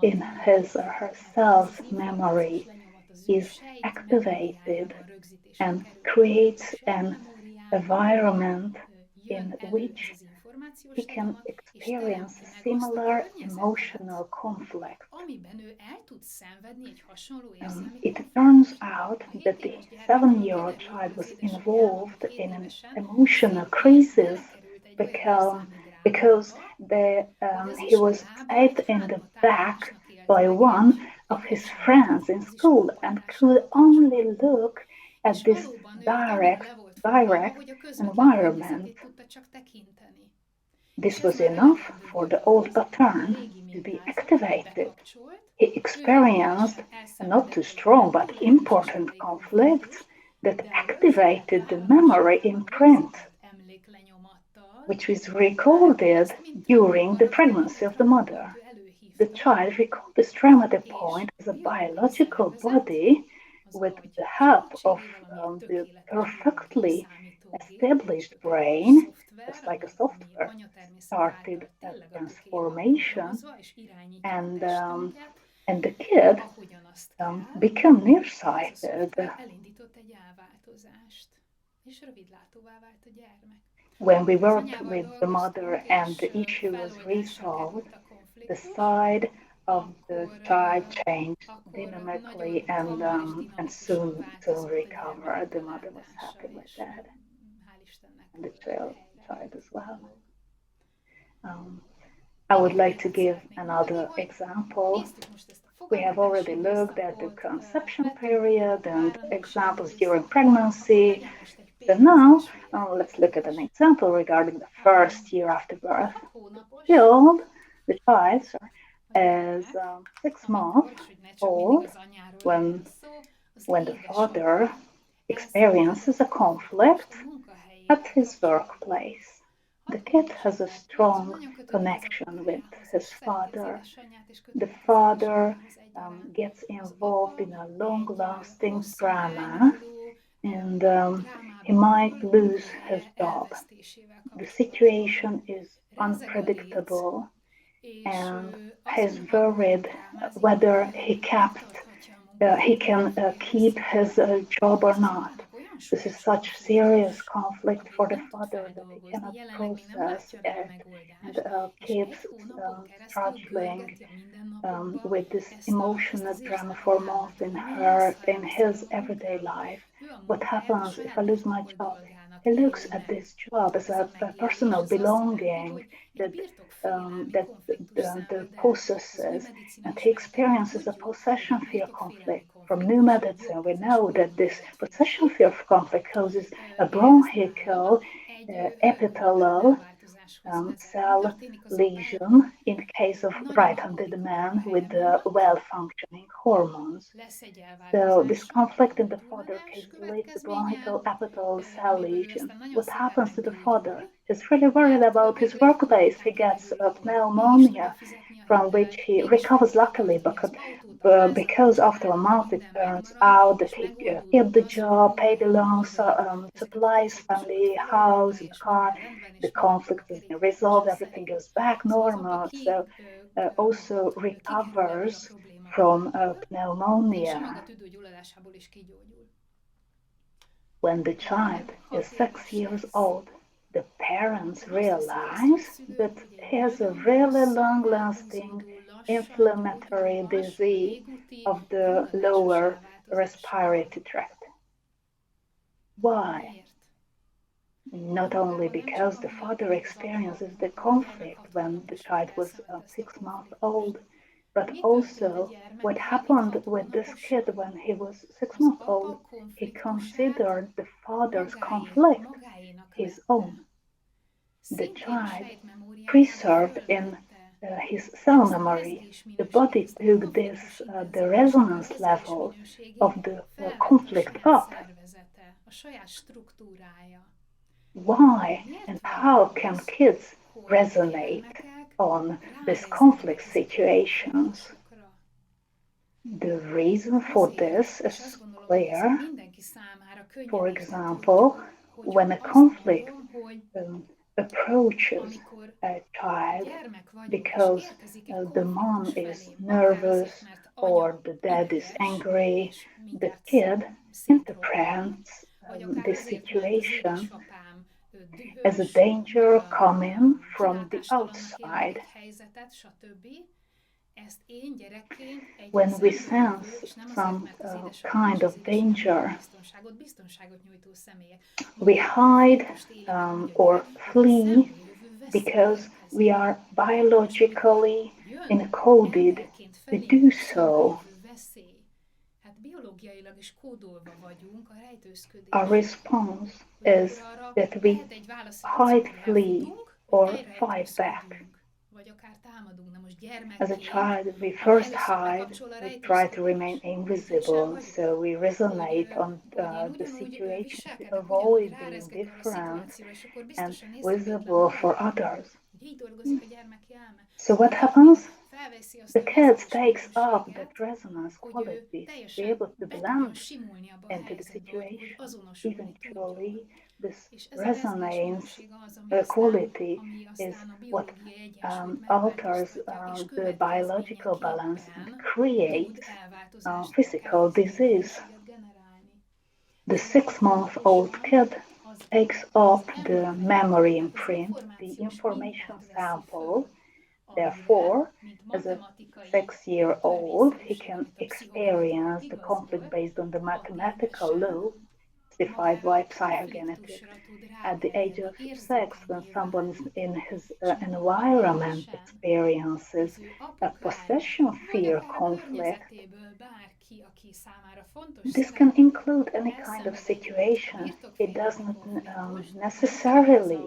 in his or her cell's memory is activated and creates an environment in which he can experience similar emotional conflict. It turns out that the 7-year-old child was involved in an emotional crisis because he was stabbed in the back by one of his friends in school and could only look at this direct environment. This was enough for the old pattern to be activated. He experienced not too strong but important conflicts that activated the memory imprint, which was recorded during the pregnancy of the mother. The child recalled this traumatic point as a biological body with the help of the perfectly established brain, just like a software, started a transformation, and the kid became nearsighted. When we worked with the mother and the issue was resolved, the side of the child changed dynamically and soon recovered. The mother was happy with that, and the child as well. I would like to give another example. We have already looked at the conception period and examples during pregnancy. So now let's look at an example regarding the first year after birth. The child is 6 months old when the father experiences a conflict at his workplace. The kid has a strong connection with his father. The father gets involved in a long-lasting drama, and he might lose his job. The situation is unpredictable, and he's worried whether he can keep his job or not. This is such serious conflict for the father that he cannot process it and keeps struggling with this emotional drama for months in his everyday life. What happens if I lose my job? He looks at this job as a personal belonging that possesses, and he experiences a possession fear conflict. From new medicine, we know that this possession fear conflict causes a bronchial epithelial cell lesion in case of right-handed man with well-functioning hormones. So this conflict in the father case leads to bronchial epithelial cell lesion. What happens to the father? He's really worried about his workplace. He gets pneumonia, from which he recovers luckily, because after a month it turns out that he kept the job, paid the loans, supplies family, house, the car. The conflict has been resolved, everything goes back normal. So also recovers from pneumonia. When the child is 6 years old, the parents Most teszik ezt, hogy a realize szülők, that hogy egy he has a nagyon really hosszan long-lasting elhúzódó, lassan inflammatory gyógyulmas, disease légúti, of the gyulladásossá lower változással. respiratory tract. Why? Miért? Not only Önmagában nem csak because the amiatt, father amit az apa, experiences the amikor a gyermek conflict 60 when the napos, hogy child was elszenvedte ezt a 6 months konfliktust. old, but Mi történt a also what gyermekkel itt happened 60 with this kid naposan? when he was six Az months old. apa He konfliktusát considered the father's conflict magáénak his vette. own. The Szintén a child sejtmemóriájába preserved in fölvette his cell ezt a memory. rezgés The minőséget, body ezt a took this, konfliktus the intenzitását, a resonance rezgés level minőségét of the felvette a conflict saját up. szervezete, a saját struktúrája. Why Miért and van how can az, kids hogy a resonate gyermekek on these conflict ráérzékenyek ezekre a situations? konfliktusokra? The reason for Azért, this és azt is gondolom, hogy ez clear. mindenki számára For könnyen example, értetődő, when hogyha a azt conflict mondom, hogy approaches amikor a child gyermek vagyok, és because érkezik egy the mom konfliktus is felém, akár azért, nervous mert or anya the dad is ideges, angry, és the mindjárt kid szétrobban, interprets vagy akár this azért, mert az situation édesapám as a dühös, danger coming from the kilátástalannak él meg outside. egy helyzetet, stb. Ezt én gyerekként egy When we szemből jövő, sense és nem azért, some mert az édesapám és kind az of édesanyám danger, biztonságot nyújtó személyek. we Maga a hide konfliktust éli meg úgy a or gyerek, hogy egy flee szemből jövő veszély because we érkezik. are És amikor biologically jön encoded emberként to felénk do a szemből so. jövő veszély, hát biológiailag is kódolva vagyunk a Our rejtőzködésre, response hogy akkor is arra that we lehet egy válaszreakció, hide, hogy flee, elfutunk, vagy or fight back. elrejtőzködünk, vagy akár támadunk. Na most As a gyermekként, child, we ami first először hide, bekapcsol a we try to remain rejtőzködés, ügyesen invisible, vagyok, so we resonate on hogy én the ugyanúgy situation to viselkedek, ugyanúgy avoid being rárezgek arra a different szituációra, és akkor and biztosan észrevétlen visible for maradok. others. Hogy így dolgozik a gyermeki elme. So what Mi történik? happens? Felveszi azt The a kid rezgés takes up that minőséget, resonance hogy ő quality to be teljesen able to be tudjon blend simulni abba a into the helyzetbe, hogy situation. azonosulni tudjon. Eventually, this És ez a rezgés resonance minőség az, quality ami is aztán a what biológiai egyensúlyt alters megváltoztatja, és the biological balance and következményeképpen tud creates elváltozást, akár physical disease. fizikai generálni. The Szóval 6-month-old tipikusan kid takes az up the memory emlékanyag, tehát az imprint, the információs information mintát veszi sample. föl, amire, Therefore, mint as a matematikai 6-year-old, he törvényszerűség, can amit a pszichogenetika experience the conflict igazol, based on the 6 mathematical évesen law specified magára by a psychogenetics. konfliktusra tud At the age ráterjedni, of 6, when érzékenyé someone is válni. in his És amikor 6 environment évesen experiences az ő a apukája, possession vagy fear akár a conflict, környezetéből bárki, aki számára fontos this can szereplő, include any kind of elszenved egy situation. It does birtokfélelmi not konfliktust, nem kell ez a necessarily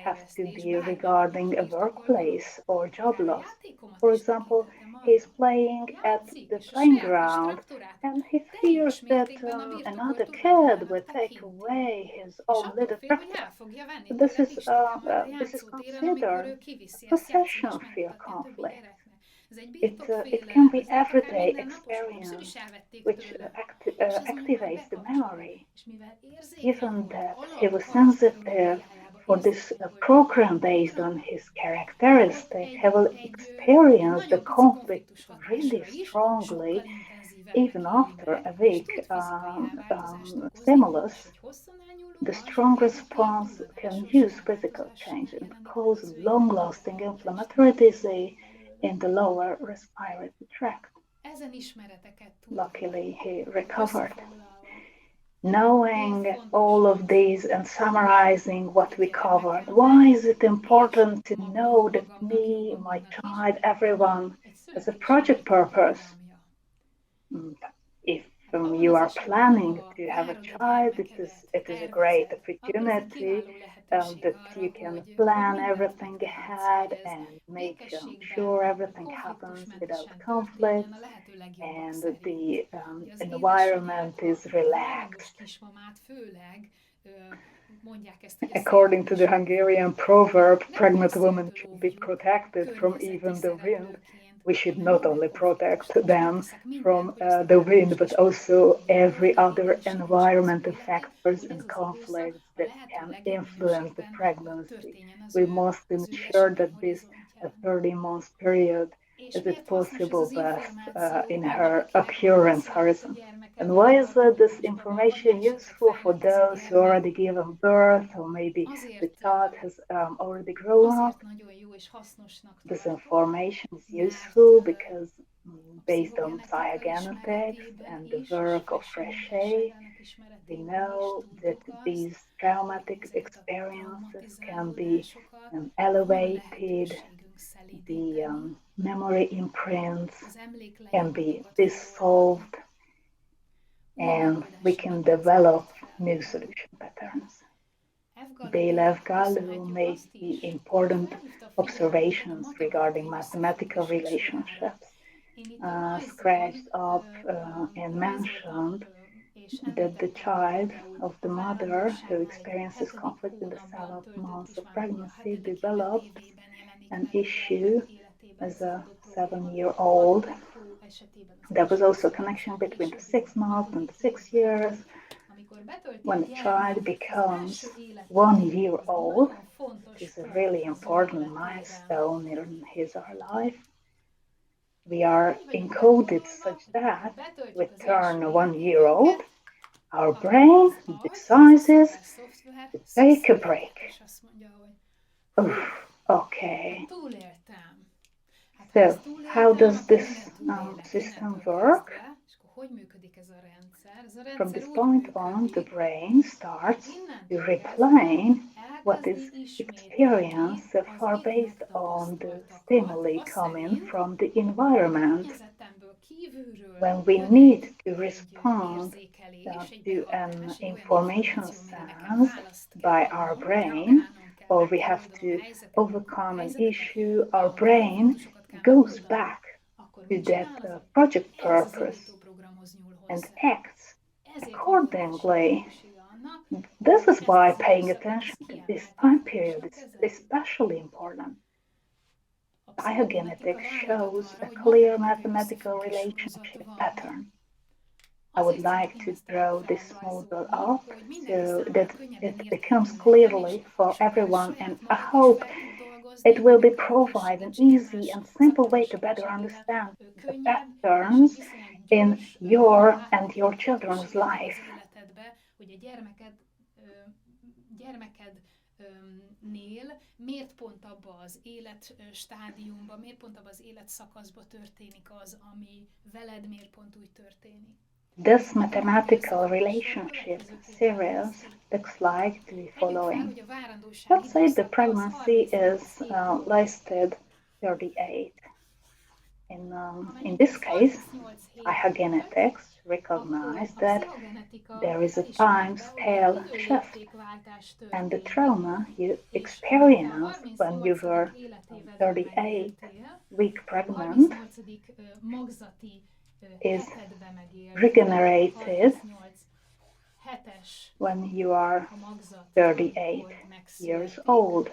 have to munkahelyvesztés, be bármelyik regarding a birtokoltam, workplace or job akár a loss. játékomat For is example, tekinthetem he's annak. playing at Játszik, the és a saját kis playground traktorát and he fears teljes that mértékben a birtokol another kid will tulajdonának take tekinti. away his És own attól little fél, hogy tractor. el fogja venni So tőle Pistike majd a this is játszótéren, amikor considered ő kiviszi a ezt játszani és possession fear megmutatni a többi conflict. gyereknek. Ez egy It can birtokfélelem, be ez lehet akár everyday mindennapos, hogy többször is experience elvették which tőlem. És ez most már activates the bekapcsol. memory. És mivel érzékeny Given volt, that he alap was sensitive karakterológiájába for this érzékeny volt program based on konfliktusokra, his ott characteristic, he will egy experience the nagyon pici conflict konfliktus really hatásra is strongly sokkal intenzívebbnek even éli after a meg, és weak tud fizikai elváltozást okozni, és stimulus. hogy hosszan elnyúló, The az strong légúti response can gyulladásos use physical elváltozással change and jelenik meg cause az ő long-lasting életében a inflammatory disease testműködésében belőle. in the lower respiratory tract. Ezen ismereteket tudva, Luckily, he recovered. összefoglalva, miért Knowing fontos all of az, these and summarizing hogy what a we covered, gyermekemnek why is it és important to know that magamnak, jó me, my magunknak is child, everyone egy has a project születési purpose? programja. If Hát abban you az are esetben, planning ha to have a várod a child, gyermekedet, it is a great tervezed, akkor ez egy opportunity kiváló lehetőség that arra, you can hogy plan mindent everything megtehetsz, hogy ahead ez and make békességben, sure everything happens without konfliktusmentesen történjen a conflicts lehető legjobbak and szerint. the Ugye az édesanyák, environment is a hajlamos relaxed. kismamát főleg mondják ezt, hogy a According to the szélvédőség. Hungarian proverb, Nem pregnant pedig women should be széltől protected from környezeti even the wind. szereplőként, We should hanem not maga a only konfliktus. protect És them megteszek mindent, from hogy azt a the hajlamos wind, but kismamát, also aki every földi other védőségen is az environmental életét, factors hogy ez and az időszak conflicts a that lehető can legjobb influence the minőségben pregnancy. történjen We must az ő ensure esemény that this horizontján. 30 month period És is it miért hasznos ez possible az best információ in her gyermekeknek, occurrence született horizon? And gyermekeknek, why is vagy this nyugdíjasban vagy information már esetleg useful for felnőtt ez a those who gyermek? already given birth, or maybe the Azért, child has already grown up? azért nagyon jó és hasznosnak This tartom, information is mert useful because a based on pszichogenetika psychogenetics ismeretében and the is, és work of felső Frechet, munkásságának we ismeretében is know that tudjuk azt, these hogy traumatic ezeket a experiences can be traumatizálódásokat van elevated, lehetőségünk the szelídíteni, memory imprints az can be emléklejátszatokat dissolved, feloltani, új and we can megoldásokat develop new feltárni. solution patterns. F. Gallup-ról Belev azt Gallu tudjuk made azt the is, hogy important felhívta a figyelmünket a observations regarding matematikai mathematical összefüggések sorára. relationships, Én itt a rajzon scratched up and rajzoltam, mentioned és that the említettem, hogy child például of the a mother who várandóságnál egy experiences hetedik conflict in the hónapban 7th töltött month of kismár, ugye a pregnancy hetedik évet develops évében jelenik an meg a issue gyermek életében as ez az a adott probléma. 7-year A old. hatodik hó esetében az There was első also a szülésnél, connection between the későbbi 6 months and hatodik the 6 évben. years. Amikor betölti a When a child gyermek az becomes első életévének 1 year az egy old, nagyon it fontos is a pont really az ő important életében. milestone in his or her life. We are Úgy vagyunk encoded begondolva, such hogy amikor that we betöltjük az turn első 1 year old, életévénket, our akkor brain az agy, ez a decides szoftver to take a sziszenget, break. és azt mondja, hogy Okay. hát túléltem. Hát ha So, ezt how túléltem, does akkor this innen túlélek, system innentől work? kezdve, és akkor hogy működik ez a rendszer? Ez a From rendszer this úgy point on, the működik, brain starts hogy to innentől kezdve replaying what is elkezdi ismételni experienced so az far itt based on the megtapasztaltakat, stimuli az coming szerint, from the hogy amikor a environment. környezetemből kívülről When we jön need to egy respond érzékelés, egy to behatás, an egy olyan information információ, amire nekem sense választ kell by our adnom, brain, reagálnom kell, or meg we kell have oldanom to overcome an helyzeteket, issue, our brain konfliktusokat kell goes megoldanom, back akkor to mit that csinál az agy? project Ehhez az purpose indítóprogramhoz nyúl and hozzá. acts Ezért van óriási accordingly. jelentősége annak, This hogy is ezt why az paying időszakot attention ezt to this kiemelt time period erőforrásnak is kezeljük. especially important. A pszichogenetika Psychogenetics rámutat shows arra, a hogy clear matematikai mathematical összefüggés sorozat relationship van. pattern. I would Azért like szeretném to ezt draw this model felrajzolni, up hogy mindenki so számára that könnyebben it becomes érthető legyen, clearly for és akár everyone, and saját I maguk is hope fel tud dolgozni, it will vagy be akár provide an segítsék easy más and simple way to szakemberség better segítségével, understand the könnyebb és egy patterns viszonylag in gyors your and your children's áttekinthetőséget ad az life. életedbe, hogy a gyermekednél miért pont abba az életstádiumba, miért pont abba az életszakaszba történik az, ami veled miért pont úgy történik. This mathematical relationship series looks like the following. Let's say the pregnancy is listed 38. In this case, psychogenetics recognize that there is a time scale shift, and the trauma you experienced when you were 38-week pregnant is regenerated when you are 38 years old.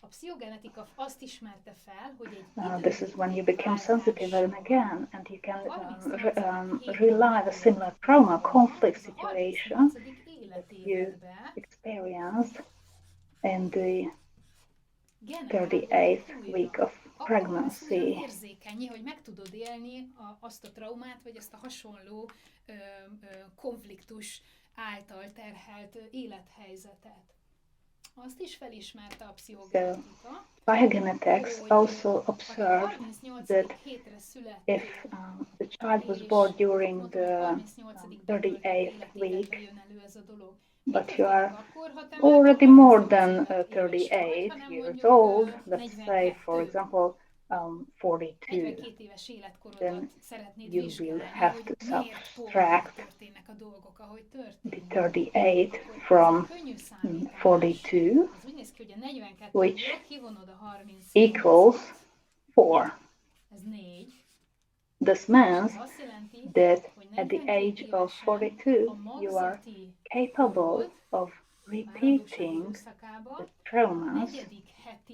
A pszichogenetika azt ismerte fel, hogy egy This is when you become sensitive again, and you can relive a similar trauma conflict situation that you experienced in the 38th week of pregnancy. Érzékenyé, hogy meg tudod élni azt a traumát, vagy ezt a hasonló konfliktus által terhelt élethelyzetet. Azt is felismerte a pszichogenetika. Psychogenetics also observed that if the child was born during the 38th week, but you are already more than 38 years old, let's say, for example, 42, then you will have to subtract the 38 from 42, which equals 4. This means that at the age of 42, you are capable of repeating the traumas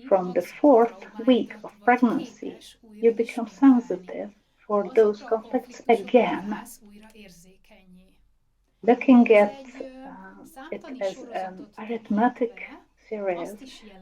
from the 4th week of pregnancy. You become sensitive for those conflicts again. Looking at it as an arithmetic series,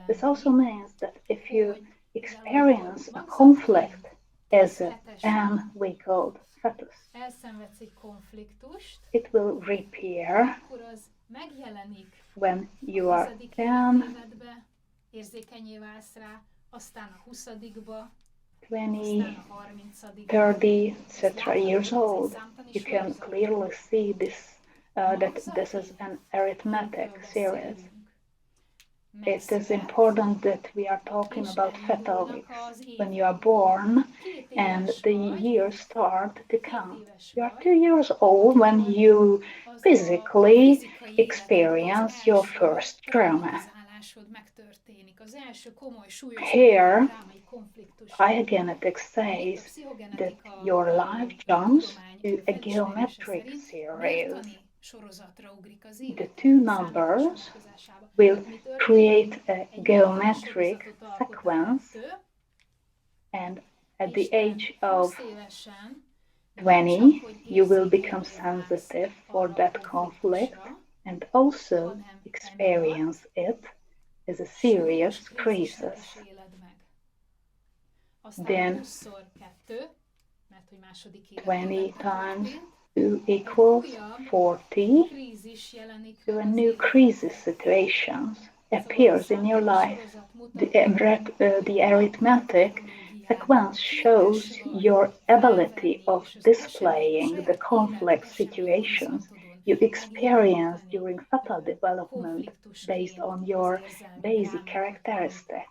this also means that if you experience a conflict magzatként as 10 an week-old fetus. elszenvedsz egy konfliktust, It will repair akkor az megjelenik when a you are 10. 10, életévedbe, érzékenyé válsz rá, aztán a 20-ba, 20, aztán a 30-ba. 30, Ezt etc. láthatod, years ez egy old. számtani You can sorozat. clearly see this that this is an arithmetic Magzatlénkről series. beszélünk. It is Megszületsz, important that we are talking és about fetal elindulnak weeks. az When you are évek. born 2 and éves the vagy, years start to 2 count. éves You are vagy, 2 years old when you az a physically fizikai életedben az experience your első first trauma. traumatizálásod megtörténik. Az első komoly, súlyos Here, drámai konfliktus. psychogenetics Amit a says that pszichogenetika your life jumps tudomány to a felismerése geometric szerint series. mértani sorozatra ugrik az The élet two numbers vonatkozásába. will Mi történik? create a Egy geometric sorozatot alkot a sequence, 2, and at és the te age 20 of évesen 20, hogy you will become érzékenyé válsz sensitive for arra a that conflict konfliktusra, and also hanem experience it as a súlyos serious kríziseket crisis. is éled meg. Aztán Then 20-szor 2, mert hogy második 20 életévedben times történt, 2 egy equals újabb 40. krízis jelenik So meg a az new crisis életedben. situation Szóval a appears in your számtani life. sorozat The, mutatja, the arithmetic sequence shows your ability of displaying the conflict situations you experience during fetal development based on your basic characteristics.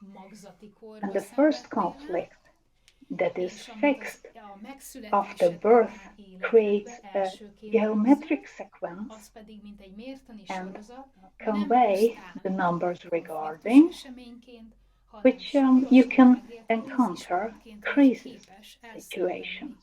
And the first conflict that is fixed after birth creates a geometric sequence az pedig mint egy mértani and sorozat, convey the nem numbers pusztán regarding konfliktus eseményként, hanem which you súlyos, can megélt encounter krízispontként vagy crisis képes elszenvedni. situations.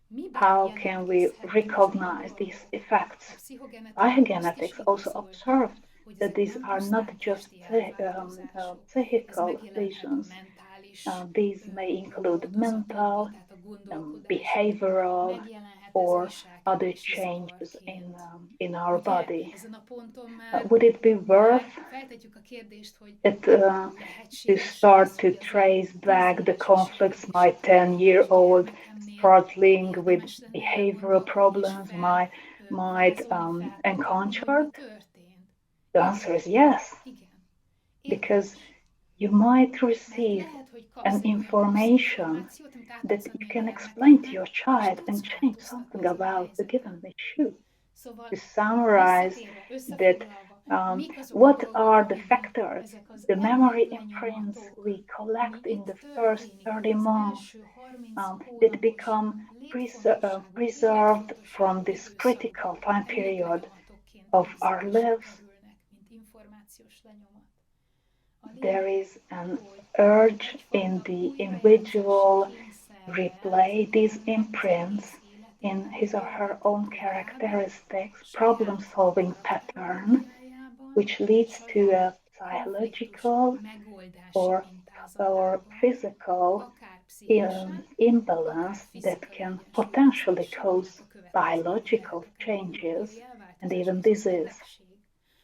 Miben How can we jelentkezhetnek ezek a recognize dolgok? these A effects? pszichogenetika azt is Psychogenetics also igazolja, observed hogy that ezek these nem are not pusztán just testi elváltozások. Ez psychical megjelenhet a lesions. mentális These may include mental, tehát a gondolkodásban, behavioral, megjelenhet ez or other viselkedési changes zavarként. in our Ugye, body. ezen a ponton már, Would it be worth feltetjük a kérdést, hogy it to lehetséges start az, to hogy az trace a back the 10 éves conflicts my viselkedések 10-year-old gyermekemnél struggling with érdemes lenne behavioral elgondolkodni és problems might feltárni, hogy encountered? mi történt? The answer is yes, Igen. because Érdemes. you might Mert receive lehet, hogy kapsz an egy olyan information információt, amit átadsz that a you női can explain to gyermekednek, your és child tudsz and change something változtatni azon a about the given helyzeten. issue. Szóval To summarize visszatérve, that összefoglalva, mik azok a what dolgok, are the amiben factors, ezek az the memory imprints emléklenyomatok, we collect ami in the itt first történik, 30 meg az months első 30 that hónapos become létfontosságú, preserved from életfontosságú this critical időszakban time period emléklenyomatokként of our lives. visszakerülnek, mint információs lenyomat. A There lényeg, is an hogy urge in egyfajta the újrajátszási individual kényszerrel replay these az imprints egész in életében his or her own élheti characteristics, saját problem-solving pattern, karakterológiájában, which leads to saját a konfliktus psychological megoldási or mintázatában, physical akár pszichésen, akár imbalance that fizikai can potentially egyensúlyvesztéssel, cause aminek a következménye biological lehet akár egy changes biológiai and elváltozás, even vagy akár disease. betegség.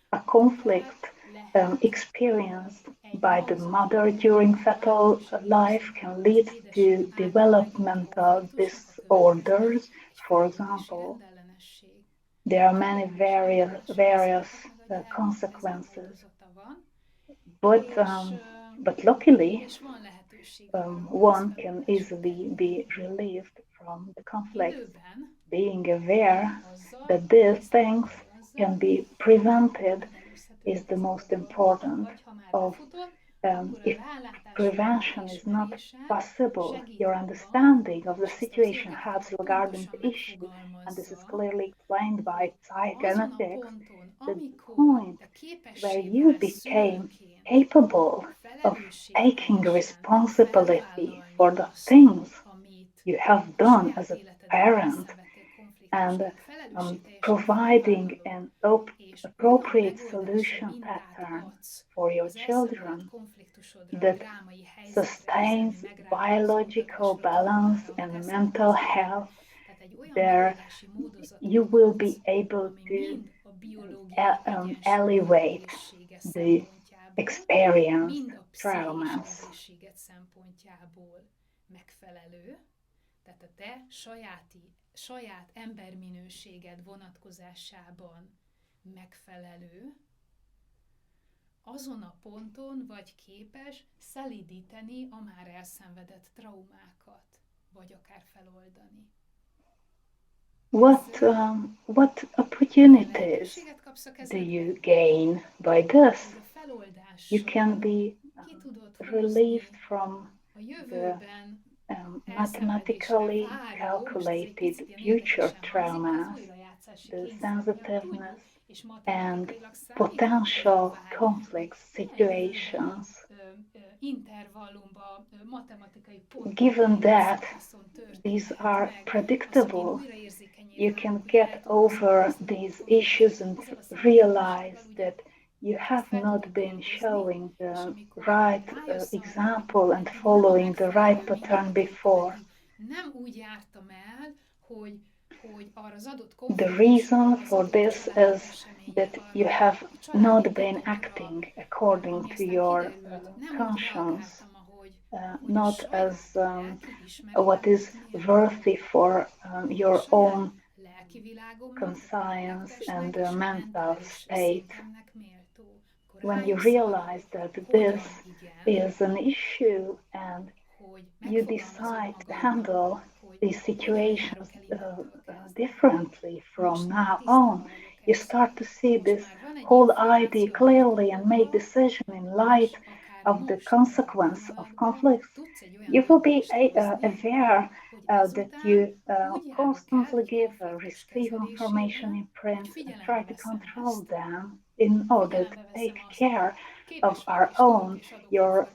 A conflict lehet experienced egy by the magzati mother during fetal változás life can lead az to édesanyja által megélt developmental konfliktusnak a disorders. következménye, egy For fejlődési example, rendellenesség. there are many various Ez a consequences, változata van, but és, luckily és van lehetőség arra, hogy ez one can feloldásra easily be kerüljön. relieved from the conflicts, Időben being aware azzal, that these tisztában things vagy can azzal, be prevented megelőzhetőek is the ezek a most dolgok. important Vagy ha már of befutott, akkor a if rálátásod prevention is not megismerése possible, segít your abban, understanding of the és ezt a situation helps pszichogenetika regarding pontosan the issue, and this is megfogalmazza, clearly explained by hogy azon a psychogenetics, ponton, the amikor point te where képessé you válsz became szülőként capable of taking felelősségteljesen responsibility felvállalni for the azt, things amit you have a done saját as a életedben parent elszenvedtél and konfliktusként, felelősségteljesen providing felvállalod, an és olyan appropriate megoldási solution mintát pattern adsz for your az elszenvedett children konfliktusodra, a that drámai helyzetre, érzelmi sustains biological megrázkódtatásra, balance traumára, amit and eszembe mental tudsz jutni. health, Tehát egy olyan there megoldási módozatot you will be adsz, able ami to mind a biológiai egyensúly, elevate egészsége the szempontjából experienced mind a pszichés traumas. egészséged szempontjából megfelelő, tehát a te saját emberminőséged vonatkozásában megfelelő, azon a ponton vagy képes szelídíteni a már elszenvedett traumákat, vagy akár feloldani. What opportunities do you gain by this? You can be relieved from the mathematically calculated future traumas, the sensitiveness and potential conflict situations. Given that these are predictable, you can get over these issues and realize that you have not been showing the right example and following the right pattern before. The reason for this is that you have not been acting according to your conscience, not as what is worthy for your own conscience and mental state. When you realize that this is an issue and you decide to handle these situations differently from now on, you start to see this whole idea clearly and make decisions in light of the consequence of conflicts. You will be aware that you constantly give, receive information in print and try to control them in order to take care of our own, your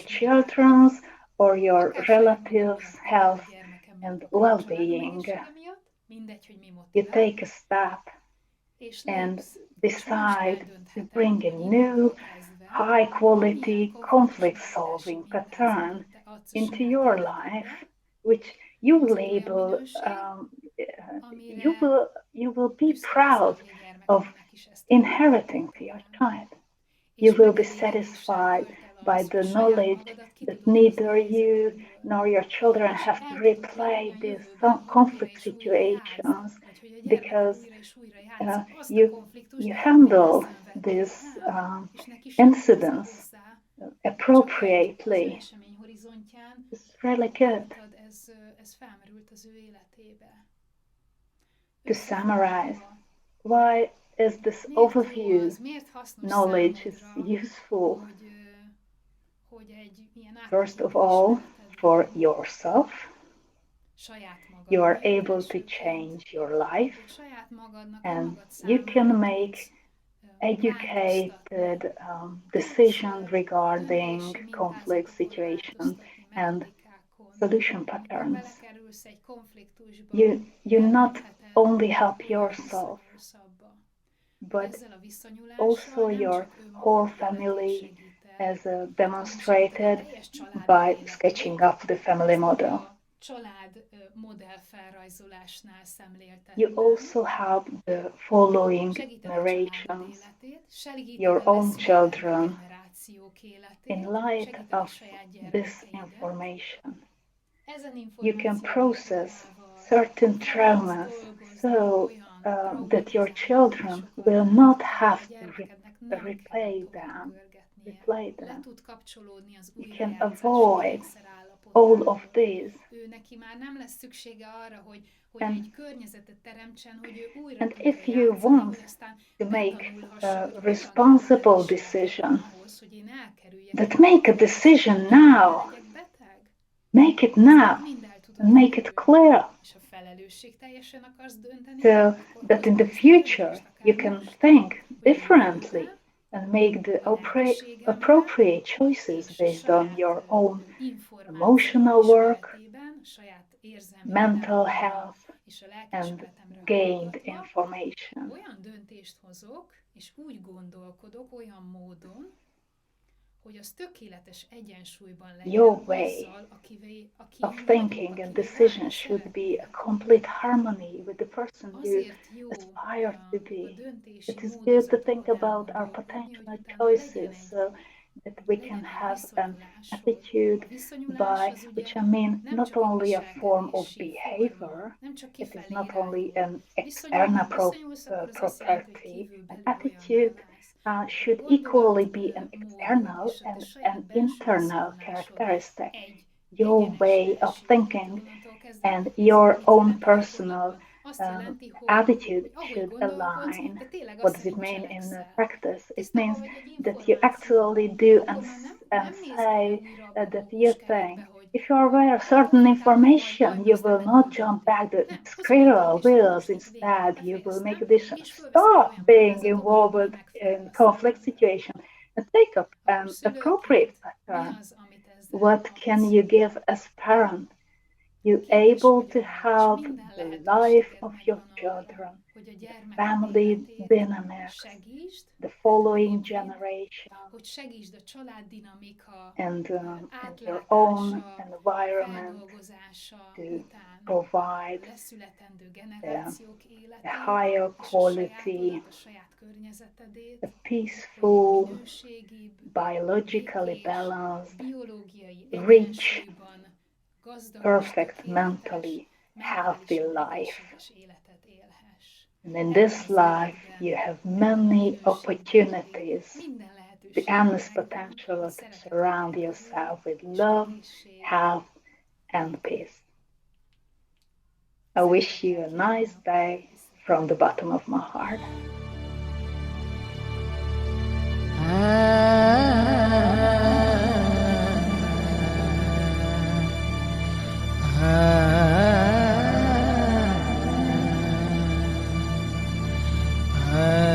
children's or your relatives' health and well-being. You take a step and decide to bring a new, high-quality conflict-solving pattern into your life, which you label. You will be proud of inheriting to your child. You will be satisfied by the knowledge that neither you nor your children have to replay these conflict situations because you handle these incidents appropriately. It's really good. To summarize, why is this overview knowledge is useful? First of all, for yourself. You are able to change your life and you can make educated decisions regarding conflict situation and solution patterns. You not only help yourself, but also your whole family, as demonstrated by sketching up the family model. You also help the following generations, your own children, in light of this information. You can process certain traumas so that your children will not have to replay them. You can avoid all of these. And if you want to make a responsible decision, that make a decision now. Make it now and make it clear so that in the future you can think differently and make the appropriate choices based on your own emotional work, mental health, and gained information. hogy az tökéletes egyensúlyban legyen Your way azzal, of akilyen thinking vagyunk, and akivé decisions válni should be a szeretnél. complete harmony with the person you Azért jó aspire to a be. döntési It is good to think módozatokon about our elgondolkodni, hogy potential utána choices so that we can legyen egy have an viszonyulásod. attitude A viszonyulás by az ugye which I mean nem not csak egy only a form of viselkedési forma, behavior, nem csak it is kifelé not only irányuló. an external Viszonyulsz, akkor az azt jelenti, hogy property. An kívülbelül olyanná attitude válsz. De a should equally be an gondolatmódod external és a te and saját an belső internal viszonyulásod characteristic. egy Your way of egyenességű, akkor thinking onnantól kezdve and ez your mit own jelent a personal gyakorlatban? Azt jelenti, attitude hogy ahogy should gondolkodsz, align. te tényleg What azt does it szerint mean in cselekszel. practice? It Tisztában means vagy egy that you actually információval, do akkor már nem and mész bele say újra abba a that you mókus kerékbe, think. hogy, If you are hogy aware of majd certain profitálok, information, majd you aztán will not megoldjuk. jump back the Nem, hozok egy squirrel döntést, hogy wheels. most itt vége, Instead, you will make a befejeztem, decision. és fölveszek egy Stop olyan being pályázatot, ahol involved megfelel in a conflict számodra. situation and take up Akkor an appropriate szülőként mi pattern. az, amit ezzel What can adsz? you give as parent? You Képes able vagy to arra, és help minden the life lehetőséged of your megvan arra, children, hogy a the gyermeked family életét dynamics, segítsd, the tehát a following lévén, generation, hogy segítsd a családdinamika and your own átlátása, environment feldolgozása to után a provide leszületendő a generációk életét, higher és a quality, sajátodat, a saját környezetedét, a hogy egy peaceful, minőségibb, biologically békés, balanced, biológiai rich, egyensúlyban gazdag és perfect, tökéletes, mentálisan healthy life. egészséges életet élhess. And in Ebben this az life, életben, you have ebben a many minőségben opportunities, pedig minden the lehetőséged endless megvan, potential hogy to szeretetet surround élvezzél, yourself with és love, egészség, health, and peace. I wish you a nice szeretettel day kívánok. from the bottom of my heart. Ah